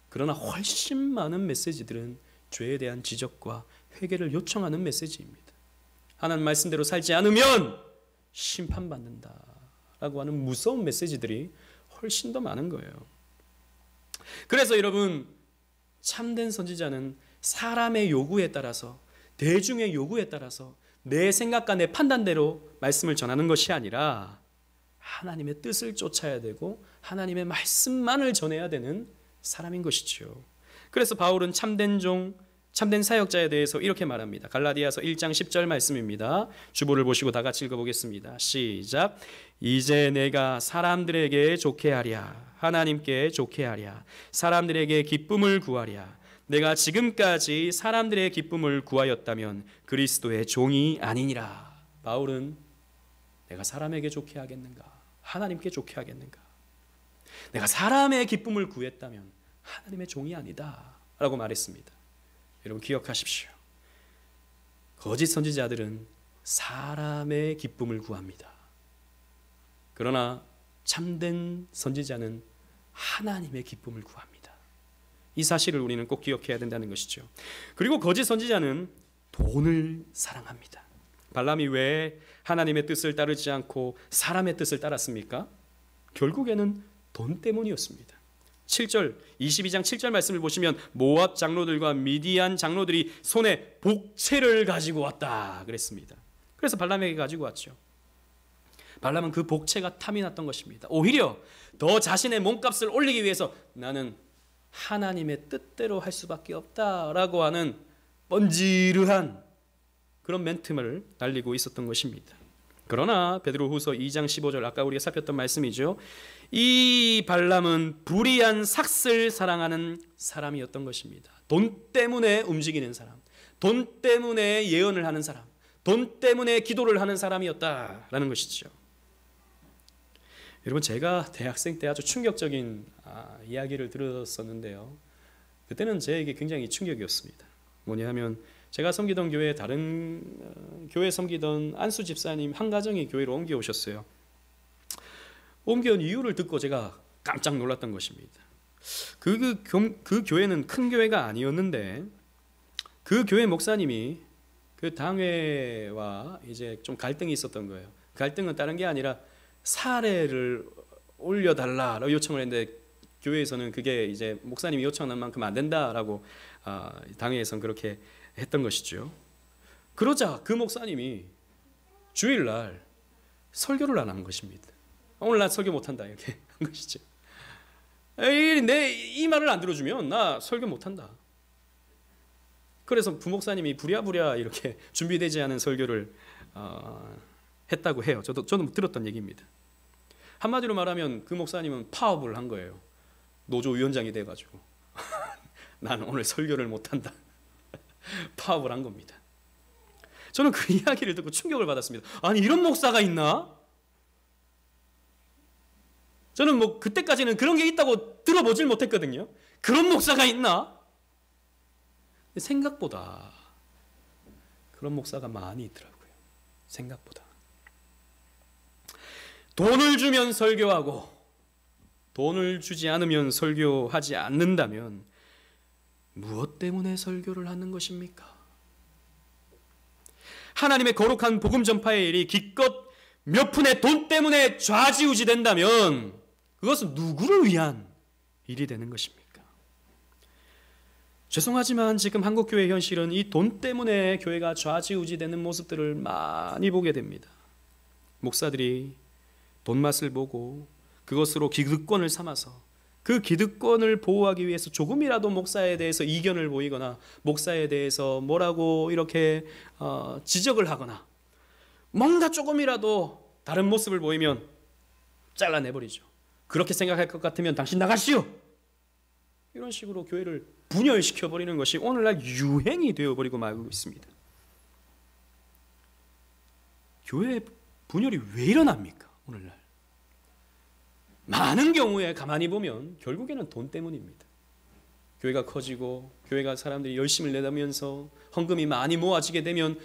Speaker 1: 그러나 훨씬 많은 메시지들은 죄에 대한 지적과 회개를 요청하는 메시지입니다. 하나님 말씀대로 살지 않으면 심판받는다 라고 하는 무서운 메시지들이 훨씬 더 많은 거예요. 그래서 여러분 참된 선지자는 사람의 요구에 따라서, 대중의 요구에 따라서 내 생각과 내 판단대로 말씀을 전하는 것이 아니라 하나님의 뜻을 쫓아야 되고 하나님의 말씀만을 전해야 되는 사람인 것이죠. 그래서 바울은 참된 종, 참된 사역자에 대해서 이렇게 말합니다. 갈라디아서 1장 10절 말씀입니다. 주보를 보시고 다 같이 읽어보겠습니다. 시작. 이제 내가 사람들에게 좋게 하랴, 하나님께 좋게 하랴, 사람들에게 기쁨을 구하랴. 내가 지금까지 사람들의 기쁨을 구하였다면 그리스도의 종이 아니니라. 바울은 내가 사람에게 좋게 하겠는가, 하나님께 좋게 하겠는가, 내가 사람의 기쁨을 구했다면 하나님의 종이 아니다 라고 말했습니다. 여러분 기억하십시오. 거짓 선지자들은 사람의 기쁨을 구합니다. 그러나 참된 선지자는 하나님의 기쁨을 구합니다. 이 사실을 우리는 꼭 기억해야 된다는 것이죠. 그리고 거짓 선지자는 돈을 사랑합니다. 발람이 왜 하나님의 뜻을 따르지 않고 사람의 뜻을 따랐습니까? 결국에는 돈 때문이었습니다. 7절, 22장 7절 말씀을 보시면 모압 장로들과 미디안 장로들이 손에 복채를 가지고 왔다 그랬습니다. 그래서 발람에게 가지고 왔죠. 발람은 그 복채가 탐이 났던 것입니다. 오히려 더 자신의 몸값을 올리기 위해서 나는 하나님의 뜻대로 할 수밖에 없다라고 하는 번지르한 그런 멘트를 날리고 있었던 것입니다. 그러나 베드로후서 2장 15절, 아까 우리가 살폈던 말씀이죠. 이 발람은 불의한 삭슬 사랑하는 사람이었던 것입니다. 돈 때문에 움직이는 사람, 돈 때문에 예언을 하는 사람, 돈 때문에 기도를 하는 사람이었다라는 것이죠. 여러분 제가 대학생 때 아주 충격적인 이야기를 들었었는데요. 그때는 저에게 굉장히 충격이었습니다. 뭐냐 하면 제가 섬기던 교회 다른 교회 섬기던 안수 집사님 한 가정이 교회로 옮겨오셨어요. 옮겨온 이유를 듣고 제가 깜짝 놀랐던 것입니다. 그 교회는 큰 교회가 아니었는데 그 교회 목사님이 그 당회와 이제 좀 갈등이 있었던 거예요. 갈등은 다른 게 아니라 사례를 올려달라라고 요청을 했는데 교회에서는 그게 이제 목사님이 요청한 만큼 안 된다라고 당회에서는 그렇게 했던 것이죠. 그러자 그 목사님이 주일날 설교를 안 한 것입니다. 오늘 나 설교 못한다 이렇게 한 것이죠. 이 말을 안 들어주면 나 설교 못한다. 그래서 부목사님이 부랴부랴 이렇게 준비되지 않은 설교를 했다고 해요. 저는 들었던 얘기입니다. 한마디로 말하면 그 목사님은 파업을 한 거예요. 노조 위원장이 돼가지고 나는 오늘 설교를 못한다. 파업을 한 겁니다. 저는 그 이야기를 듣고 충격을 받았습니다. 아니 이런 목사가 있나? 저는 뭐 그때까지는 그런 게 있다고 들어보질 못했거든요. 그런 목사가 있나? 생각보다 그런 목사가 많이 있더라고요. 생각보다. 돈을 주면 설교하고 돈을 주지 않으면 설교하지 않는다면 무엇 때문에 설교를 하는 것입니까? 하나님의 거룩한 복음 전파의 일이 기껏 몇 푼의 돈 때문에 좌지우지 된다면 그것은 누구를 위한 일이 되는 것입니까? 죄송하지만 지금 한국교회 현실은 이 돈 때문에 교회가 좌지우지 되는 모습들을 많이 보게 됩니다. 목사들이 돈 맛을 보고 그것으로 기득권을 삼아서 그 기득권을 보호하기 위해서 조금이라도 목사에 대해서 이견을 보이거나 목사에 대해서 뭐라고 이렇게 지적을 하거나 뭔가 조금이라도 다른 모습을 보이면 잘라내버리죠. 그렇게 생각할 것 같으면 당신 나가시오! 이런 식으로 교회를 분열시켜버리는 것이 오늘날 유행이 되어버리고 말고 있습니다. 교회 분열이 왜 일어납니까? 오늘날 많은 경우에 가만히 보면 결국에는 돈 때문입니다. 교회가 커지고 교회가 사람들이 열심을 내다면서 헌금이 많이 모아지게 되면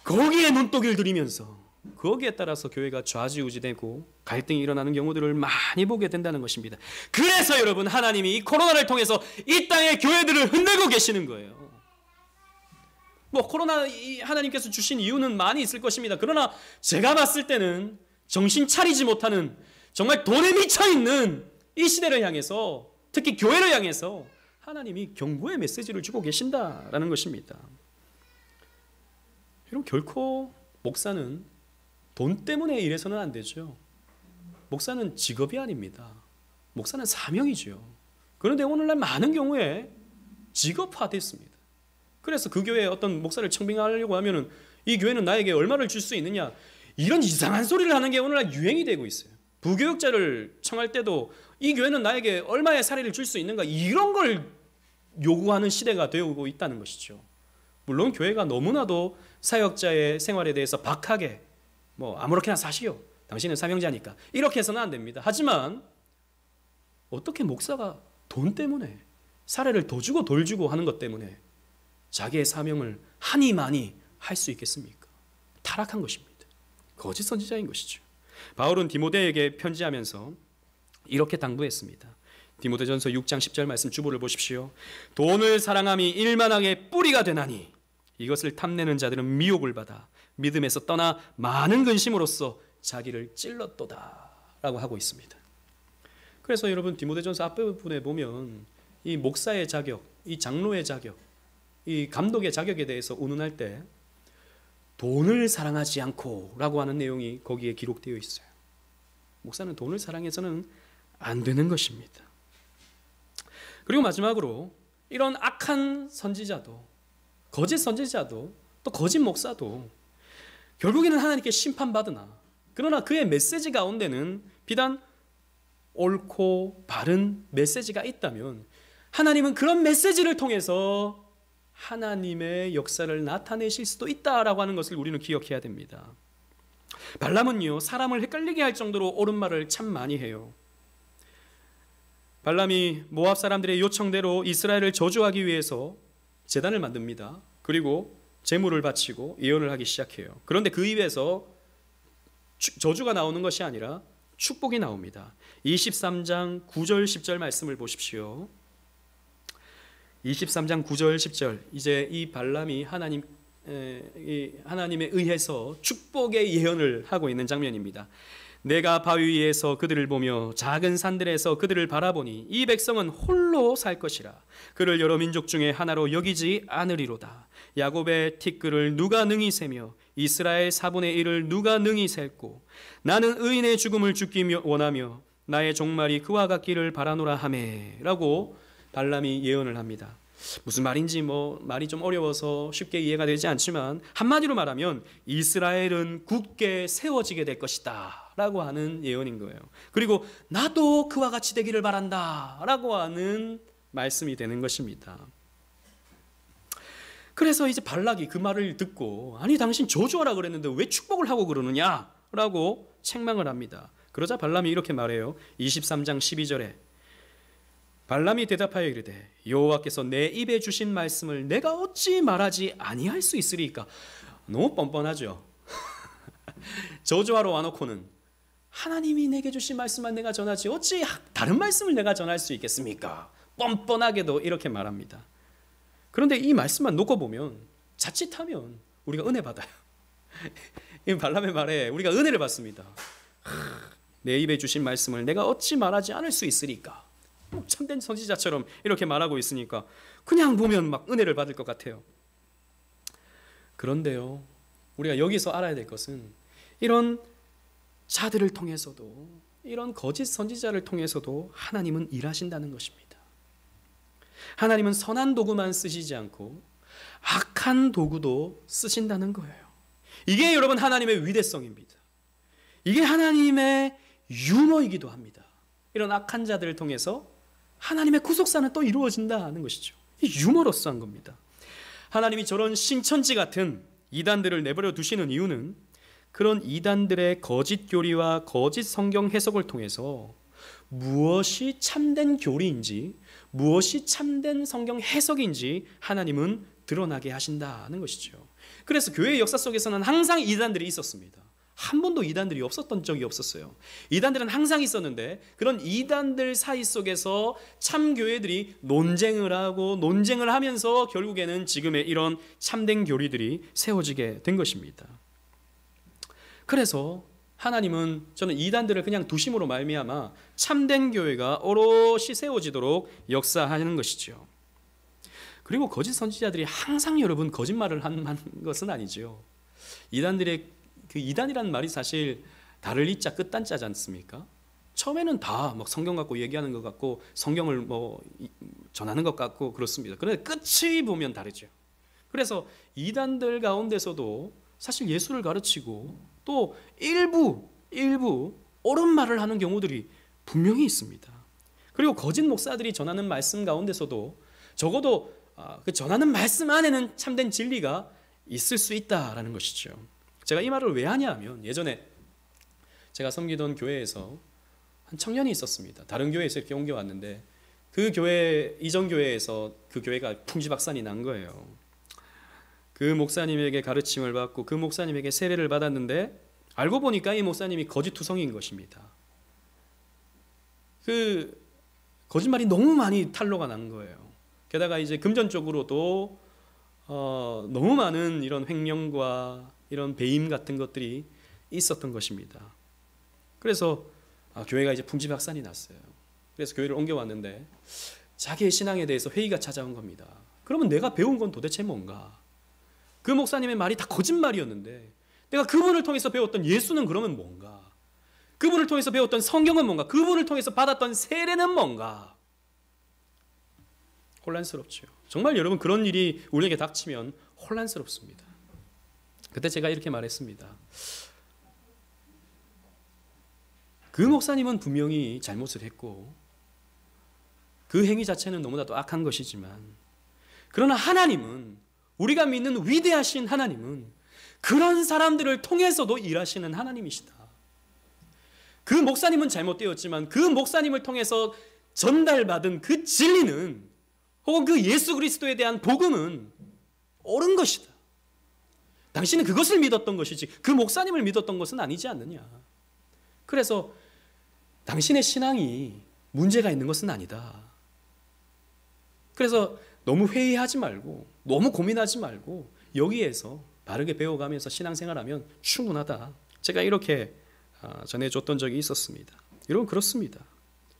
Speaker 1: 거기에 눈독을 들이면서 거기에 따라서 교회가 좌지우지되고 갈등이 일어나는 경우들을 많이 보게 된다는 것입니다. 그래서 여러분 하나님이 이 코로나를 통해서 이 땅의 교회들을 흔들고 계시는 거예요. 뭐 코로나 하나님께서 주신 이유는 많이 있을 것입니다. 그러나 제가 봤을 때는 정신 차리지 못하는 정말 돈에 미쳐있는 이 시대를 향해서 특히 교회를 향해서 하나님이 경고의 메시지를 주고 계신다라는 것입니다. 여러분 결코 목사는 돈 때문에 일해서는 안 되죠. 목사는 직업이 아닙니다. 목사는 사명이죠. 그런데 오늘날 많은 경우에 직업화됐습니다. 그래서 그 교회에 어떤 목사를 청빙하려고 하면은 이 교회는 나에게 얼마를 줄 수 있느냐 이런 이상한 소리를 하는 게 오늘날 유행이 되고 있어요. 부교육자를 청할 때도 이 교회는 나에게 얼마의 사례를 줄 수 있는가 이런 걸 요구하는 시대가 되고 있다는 것이죠. 물론 교회가 너무나도 사역자의 생활에 대해서 박하게 뭐 아무렇게나 사시오. 당신은 사명자니까. 이렇게 해서는 안 됩니다. 하지만 어떻게 목사가 돈 때문에 사례를 더 주고 덜 주고 하는 것 때문에 자기의 사명을 하니 많이 할 수 있겠습니까? 타락한 것입니다. 거짓 선지자인 것이죠. 바울은 디모데에게 편지하면서 이렇게 당부했습니다. 디모데전서 6장 10절 말씀 주보를 보십시오. 돈을 사랑함이 일만하게 뿌리가 되나니 이것을 탐내는 자들은 미혹을 받아 믿음에서 떠나 많은 근심으로써 자기를 찔렀도다 라고 하고 있습니다. 그래서 여러분 디모데전서 앞부분에 보면 이 목사의 자격, 이 장로의 자격, 이 감독의 자격에 대해서 운운할 때 돈을 사랑하지 않고 라고 하는 내용이 거기에 기록되어 있어요. 목사는 돈을 사랑해서는 안 되는 것입니다. 그리고 마지막으로 이런 악한 선지자도 거짓 선지자도 또 거짓 목사도 결국에는 하나님께 심판받으나 그러나 그의 메시지 가운데는 비단 옳고 바른 메시지가 있다면 하나님은 그런 메시지를 통해서 하나님의 역사를 나타내실 수도 있다라고 하는 것을 우리는 기억해야 됩니다. 발람은요 사람을 헷갈리게 할 정도로 옳은 말을 참 많이 해요. 발람이 모압 사람들의 요청대로 이스라엘을 저주하기 위해서 제단을 만듭니다. 그리고 제물을 바치고 예언을 하기 시작해요. 그런데 그 입에서 저주가 나오는 것이 아니라 축복이 나옵니다. 23장 9절 10절 말씀을 보십시오. 23장 9절 10절, 이제 이 발람이 하나님에 의해서 축복의 예언을 하고 있는 장면입니다. 내가 바위 위에서 그들을 보며 작은 산들에서 그들을 바라보니 이 백성은 홀로 살 것이라. 그를 여러 민족 중에 하나로 여기지 않으리로다. 야곱의 티끌을 누가 능히 세며 이스라엘 4분의 1을 누가 능히 셀고, 나는 의인의 죽음을 죽기 원하며 나의 종말이 그와 같기를 바라노라 하매, 라고 발람이 예언을 합니다. 무슨 말인지 말이 좀 어려워서 쉽게 이해가 되지 않지만, 한마디로 말하면 이스라엘은 굳게 세워지게 될 것이다 라고 하는 예언인 거예요. 그리고 나도 그와 같이 되기를 바란다 라고 하는 말씀이 되는 것입니다. 그래서 이제 발락이 그 말을 듣고, 아니 당신 저주하라 그랬는데 왜 축복을 하고 그러느냐 라고 책망을 합니다. 그러자 발람이 이렇게 말해요. 23장 12절에 발람이 대답하여 이르되 여호와께서 내 입에 주신 말씀을 내가 어찌 말하지 아니할 수 있으리까. 너무 뻔뻔하죠. 저주하러 와놓고는 하나님이 내게 주신 말씀만 내가 전하지 어찌 다른 말씀을 내가 전할 수 있겠습니까? 뻔뻔하게도 이렇게 말합니다. 그런데 이 말씀만 놓고 보면 자칫하면 우리가 은혜 받아요. 이 발람의 말에 우리가 은혜를 받습니다. 내 입에 주신 말씀을 내가 어찌 말하지 않을 수 있으리까. 참된 선지자처럼 이렇게 말하고 있으니까 그냥 보면 막 은혜를 받을 것 같아요. 그런데요, 우리가 여기서 알아야 될 것은 이런 자들을 통해서도, 이런 거짓 선지자를 통해서도 하나님은 일하신다는 것입니다. 하나님은 선한 도구만 쓰시지 않고 악한 도구도 쓰신다는 거예요. 이게 여러분 하나님의 위대성입니다. 이게 하나님의 유머이기도 합니다. 이런 악한 자들을 통해서 하나님의 구속사는 또 이루어진다는 것이죠. 이 유머러스한 겁니다. 하나님이 저런 신천지 같은 이단들을 내버려 두시는 이유는 그런 이단들의 거짓 교리와 거짓 성경 해석을 통해서 무엇이 참된 교리인지, 무엇이 참된 성경 해석인지 하나님은 드러나게 하신다는 것이죠. 그래서 교회의 역사 속에서는 항상 이단들이 있었습니다. 한 번도 이단들이 없었던 적이 없었어요. 이단들은 항상 있었는데 그런 이단들 사이 속에서 참교회들이 논쟁을 하면서 결국에는 지금의 이런 참된 교리들이 세워지게 된 것입니다. 그래서 하나님은 저는 이단들을 그냥 두심으로 말미암아 참된 교회가 오롯이 세워지도록 역사하는 것이죠. 그리고 거짓 선지자들이 항상 여러분 거짓말을 한 것은 아니죠. 그 이단이라는 말이 사실 달을 이자 끝단자지 않습니까? 처음에는 다 막 성경 갖고 얘기하는 것 같고 성경을 전하는 것 같고 그렇습니다. 그런데 끝이 보면 다르죠. 그래서 이단들 가운데서도 사실 예수를 가르치고 또 일부 옳은 말을 하는 경우들이 분명히 있습니다. 그리고 거짓 목사들이 전하는 말씀 가운데서도 적어도 그 전하는 말씀 안에는 참된 진리가 있을 수 있다라는 것이죠. 제가 이 말을 왜 하냐면, 예전에 제가 섬기던 교회에서 한 청년이 있었습니다. 다른 교회에서 이렇게 옮겨왔는데 그 교회, 이전 교회에서 그 교회가 풍지박산이 난 거예요. 그 목사님에게 가르침을 받고 그 목사님에게 세례를 받았는데 알고 보니까 이 목사님이 거짓투성이인 것입니다. 그 거짓말이 너무 많이 탄로가 난 거예요. 게다가 이제 금전적으로도 너무 많은 이런 횡령과 이런 배임 같은 것들이 있었던 것입니다. 그래서 교회가 이제 풍지박산이 났어요. 그래서 교회를 옮겨왔는데 자기의 신앙에 대해서 회의가 찾아온 겁니다. 그러면 내가 배운 건 도대체 뭔가? 그 목사님의 말이 다 거짓말이었는데 내가 그분을 통해서 배웠던 예수는 그러면 뭔가? 그분을 통해서 배웠던 성경은 뭔가? 그분을 통해서 받았던 세례는 뭔가? 혼란스럽죠. 정말 여러분 그런 일이 우리에게 닥치면 혼란스럽습니다. 그때 제가 이렇게 말했습니다. 그 목사님은 분명히 잘못을 했고 그 행위 자체는 너무나도 악한 것이지만, 그러나 하나님은, 우리가 믿는 위대하신 하나님은 그런 사람들을 통해서도 일하시는 하나님이시다. 그 목사님은 잘못되었지만 그 목사님을 통해서 전달받은 그 진리는, 혹은 그 예수 그리스도에 대한 복음은 옳은 것이다. 당신은 그것을 믿었던 것이지 그 목사님을 믿었던 것은 아니지 않느냐. 그래서 당신의 신앙이 문제가 있는 것은 아니다. 그래서 너무 회의하지 말고 너무 고민하지 말고 여기에서 바르게 배워가면서 신앙생활하면 충분하다. 제가 이렇게 전해줬던 적이 있었습니다. 여러분, 그렇습니다.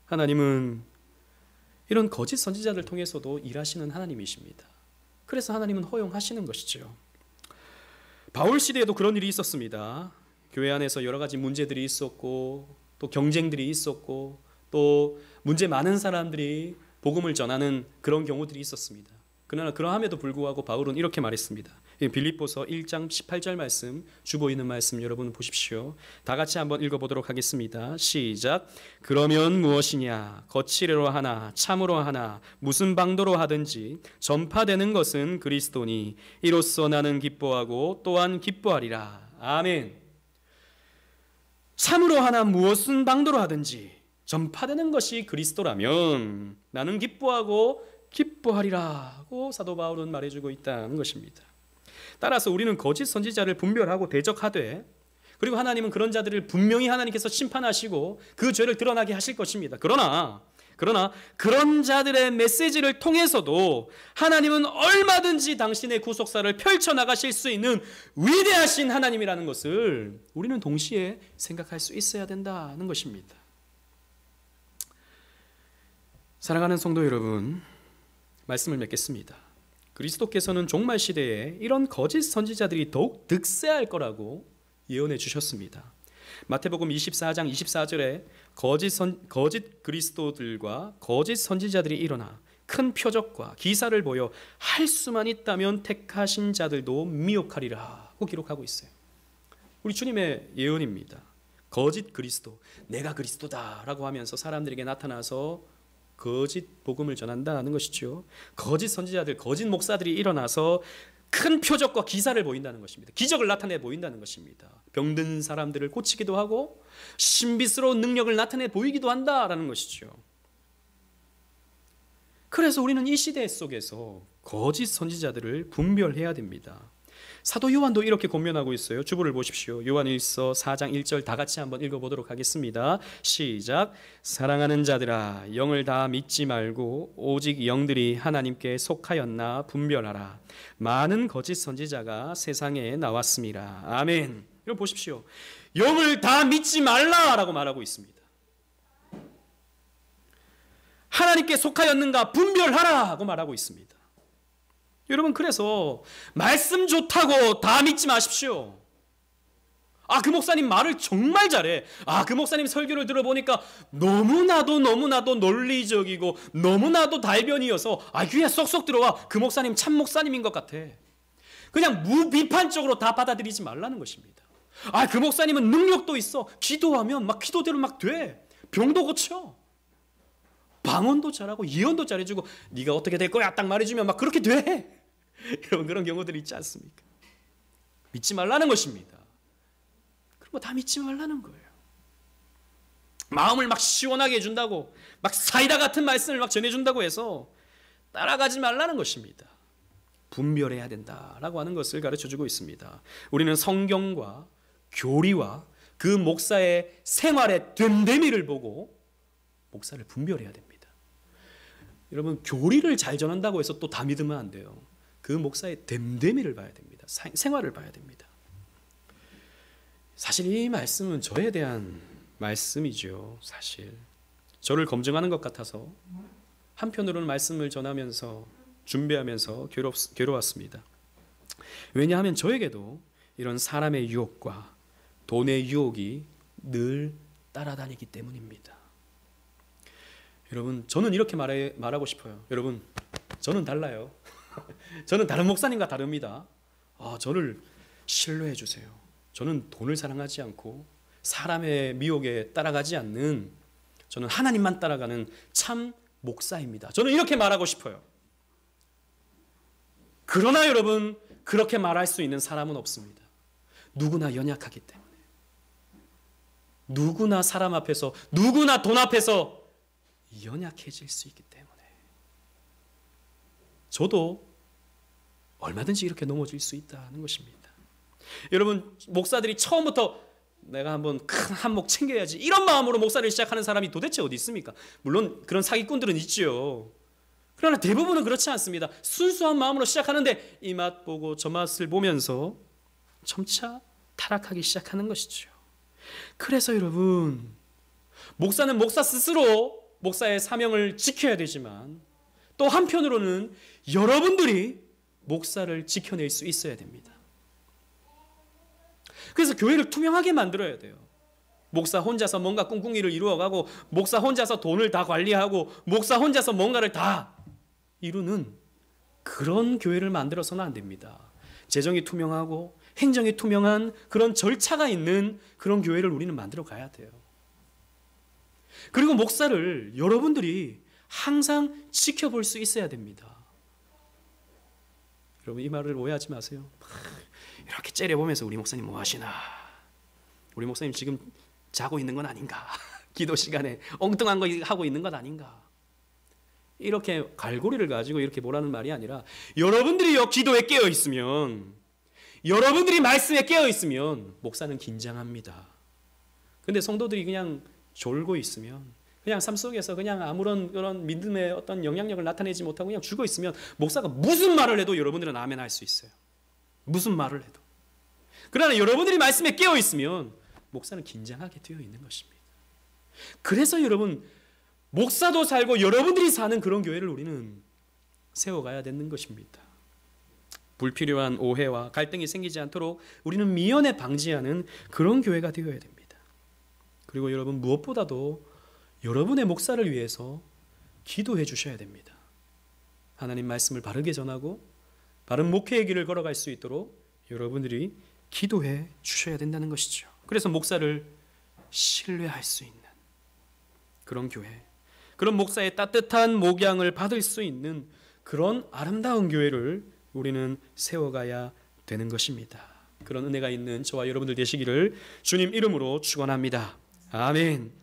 Speaker 1: 하나님은 이런 거짓 선지자들 통해서도 일하시는 하나님이십니다. 그래서 하나님은 허용하시는 것이죠. 바울 시대에도 그런 일이 있었습니다. 교회 안에서 여러 가지 문제들이 있었고 또 경쟁들이 있었고 또 문제 많은 사람들이 복음을 전하는 그런 경우들이 있었습니다. 그러나 그러함에도 불구하고 바울은 이렇게 말했습니다. 빌립보서 1장 18절 말씀, 주보이는 말씀 여러분 보십시오. 다 같이 한번 읽어보도록 하겠습니다. 시작. 그러면 무엇이냐? 거칠애로 하나 참으로 하나 무슨 방도로 하든지 전파되는 것은 그리스도니 이로써 나는 기뻐하고 또한 기뻐하리라. 아멘. 참으로 하나 무엇은 방도로 하든지 전파되는 것이 그리스도라면 나는 기뻐하고 기뻐하리라고 사도 바울은 말해주고 있다는 것입니다. 따라서 우리는 거짓 선지자를 분별하고 대적하되, 그리고 하나님은 그런 자들을 분명히 하나님께서 심판하시고 그 죄를 드러나게 하실 것입니다. 그러나 그런 자들의 메시지를 통해서도 하나님은 얼마든지 당신의 구속사를 펼쳐나가실 수 있는 위대하신 하나님이라는 것을 우리는 동시에 생각할 수 있어야 된다는 것입니다. 사랑하는 성도 여러분, 말씀을 맺겠습니다. 그리스도께서는 종말 시대에 이런 거짓 선지자들이 더욱 득세할 거라고 예언해 주셨습니다. 마태복음 24장 24절에 거짓 그리스도들과 거짓 선지자들이 일어나 큰 표적과 기사를 보여 할 수만 있다면 택하신 자들도 미혹하리라고 기록하고 있어요. 우리 주님의 예언입니다. 거짓 그리스도, 내가 그리스도다라고 하면서 사람들에게 나타나서 거짓 복음을 전한다는 것이죠. 거짓 선지자들, 거짓 목사들이 일어나서 큰 표적과 기사를 보인다는 것입니다. 기적을 나타내 보인다는 것입니다. 병든 사람들을 고치기도 하고 신비스러운 능력을 나타내 보이기도 한다라는 것이죠. 그래서 우리는 이 시대 속에서 거짓 선지자들을 분별해야 됩니다. 사도 요한도 이렇게 권면하고 있어요. 주보를 보십시오. 요한일서 4장 1절 다 같이 한번 읽어보도록 하겠습니다. 시작. 사랑하는 자들아, 영을 다 믿지 말고 오직 영들이 하나님께 속하였나 분별하라. 많은 거짓 선지자가 세상에 나왔습니다. 아멘. 여러분 보십시오. 영을 다 믿지 말라라고 말하고 있습니다. 하나님께 속하였는가 분별하라고 말하고 있습니다. 여러분, 그래서 말씀 좋다고 다 믿지 마십시오. 그 목사님 말을 정말 잘해. 그 목사님 설교를 들어보니까 너무나도 논리적이고 너무나도 달변이어서 귀에 쏙쏙 들어와. 그 목사님 참 목사님인 것 같아. 그냥 무비판적으로 다 받아들이지 말라는 것입니다. 그 목사님은 능력도 있어. 기도하면 막 기도대로 막 돼. 병도 고쳐. 방언도 잘하고 예언도 잘해주고 네가 어떻게 될 거야 딱 말해주면 막 그렇게 돼. 여러분, 그런 경우들이 있지 않습니까? 믿지 말라는 것입니다. 그런 거 다 믿지 말라는 거예요. 마음을 막 시원하게 해준다고, 막 사이다 같은 말씀을 막 전해준다고 해서 따라가지 말라는 것입니다. 분별해야 된다라고 하는 것을 가르쳐주고 있습니다. 우리는 성경과 교리와 그 목사의 생활의 됨됨이를 보고 목사를 분별해야 됩니다. 여러분, 교리를 잘 전한다고 해서 또 다 믿으면 안 돼요. 그 목사의 됨됨이를 봐야 됩니다. 생활을 봐야 됩니다. 사실 이 말씀은 저에 대한 말씀이죠. 사실 저를 검증하는 것 같아서 한편으로는 말씀을 전하면서 준비하면서 괴로웠습니다. 왜냐하면 저에게도 이런 사람의 유혹과 돈의 유혹이 늘 따라다니기 때문입니다. 여러분, 저는 이렇게 말하고 싶어요. 여러분, 저는 달라요. 저는 다른 목사님과 다릅니다. 저를 신뢰해 주세요. 저는 돈을 사랑하지 않고 사람의 미혹에 따라가지 않는, 저는 하나님만 따라가는 참 목사입니다. 저는 이렇게 말하고 싶어요. 그러나 여러분, 그렇게 말할 수 있는 사람은 없습니다. 누구나 연약하기 때문에, 누구나 사람 앞에서, 누구나 돈 앞에서 연약해질 수 있기 때문에, 저도 얼마든지 이렇게 넘어질 수 있다는 것입니다. 여러분, 목사들이 처음부터 내가 한번 큰 한몫 챙겨야지, 이런 마음으로 목사를 시작하는 사람이 도대체 어디 있습니까? 물론 그런 사기꾼들은 있죠. 그러나 대부분은 그렇지 않습니다. 순수한 마음으로 시작하는데 이 맛 보고 저 맛을 보면서 점차 타락하기 시작하는 것이죠. 그래서 여러분, 목사는 목사 스스로 목사의 사명을 지켜야 되지만 또 한편으로는 여러분들이 목사를 지켜낼 수 있어야 됩니다. 그래서 교회를 투명하게 만들어야 돼요. 목사 혼자서 뭔가 꿍꿍이를 이루어가고, 목사 혼자서 돈을 다 관리하고, 목사 혼자서 뭔가를 다 이루는 그런 교회를 만들어서는 안 됩니다. 재정이 투명하고 행정이 투명한 그런 절차가 있는 그런 교회를 우리는 만들어 가야 돼요. 그리고 목사를 여러분들이 항상 지켜볼 수 있어야 됩니다. 여러분, 이 말을 오해하지 마세요. 이렇게 째려보면서 우리 목사님 뭐 하시나, 우리 목사님 지금 자고 있는 건 아닌가, 기도 시간에 엉뚱한 거 하고 있는 것 아닌가, 이렇게 갈고리를 가지고 이렇게 보라는 말이 아니라, 여러분들이 기도에 깨어 있으면, 여러분들이 말씀에 깨어 있으면 목사는 긴장합니다. 근데 성도들이 그냥 졸고 있으면, 그냥 삶 속에서 그냥 아무런 그런 믿음의 어떤 영향력을 나타내지 못하고 그냥 죽어 있으면 목사가 무슨 말을 해도 여러분들은 아멘 할 수 있어요. 무슨 말을 해도. 그러나 여러분들이 말씀에 깨어 있으면 목사는 긴장하게 되어 있는 것입니다. 그래서 여러분, 목사도 살고 여러분들이 사는 그런 교회를 우리는 세워가야 되는 것입니다. 불필요한 오해와 갈등이 생기지 않도록 우리는 미연에 방지하는 그런 교회가 되어야 됩니다. 그리고 여러분, 무엇보다도 여러분의 목사를 위해서 기도해 주셔야 됩니다. 하나님 말씀을 바르게 전하고 바른 목회의 길을 걸어갈 수 있도록 여러분들이 기도해 주셔야 된다는 것이죠. 그래서 목사를 신뢰할 수 있는 그런 교회, 그런 목사의 따뜻한 목양을 받을 수 있는 그런 아름다운 교회를 우리는 세워가야 되는 것입니다. 그런 은혜가 있는 저와 여러분들 되시기를 주님 이름으로 축원합니다. 아멘.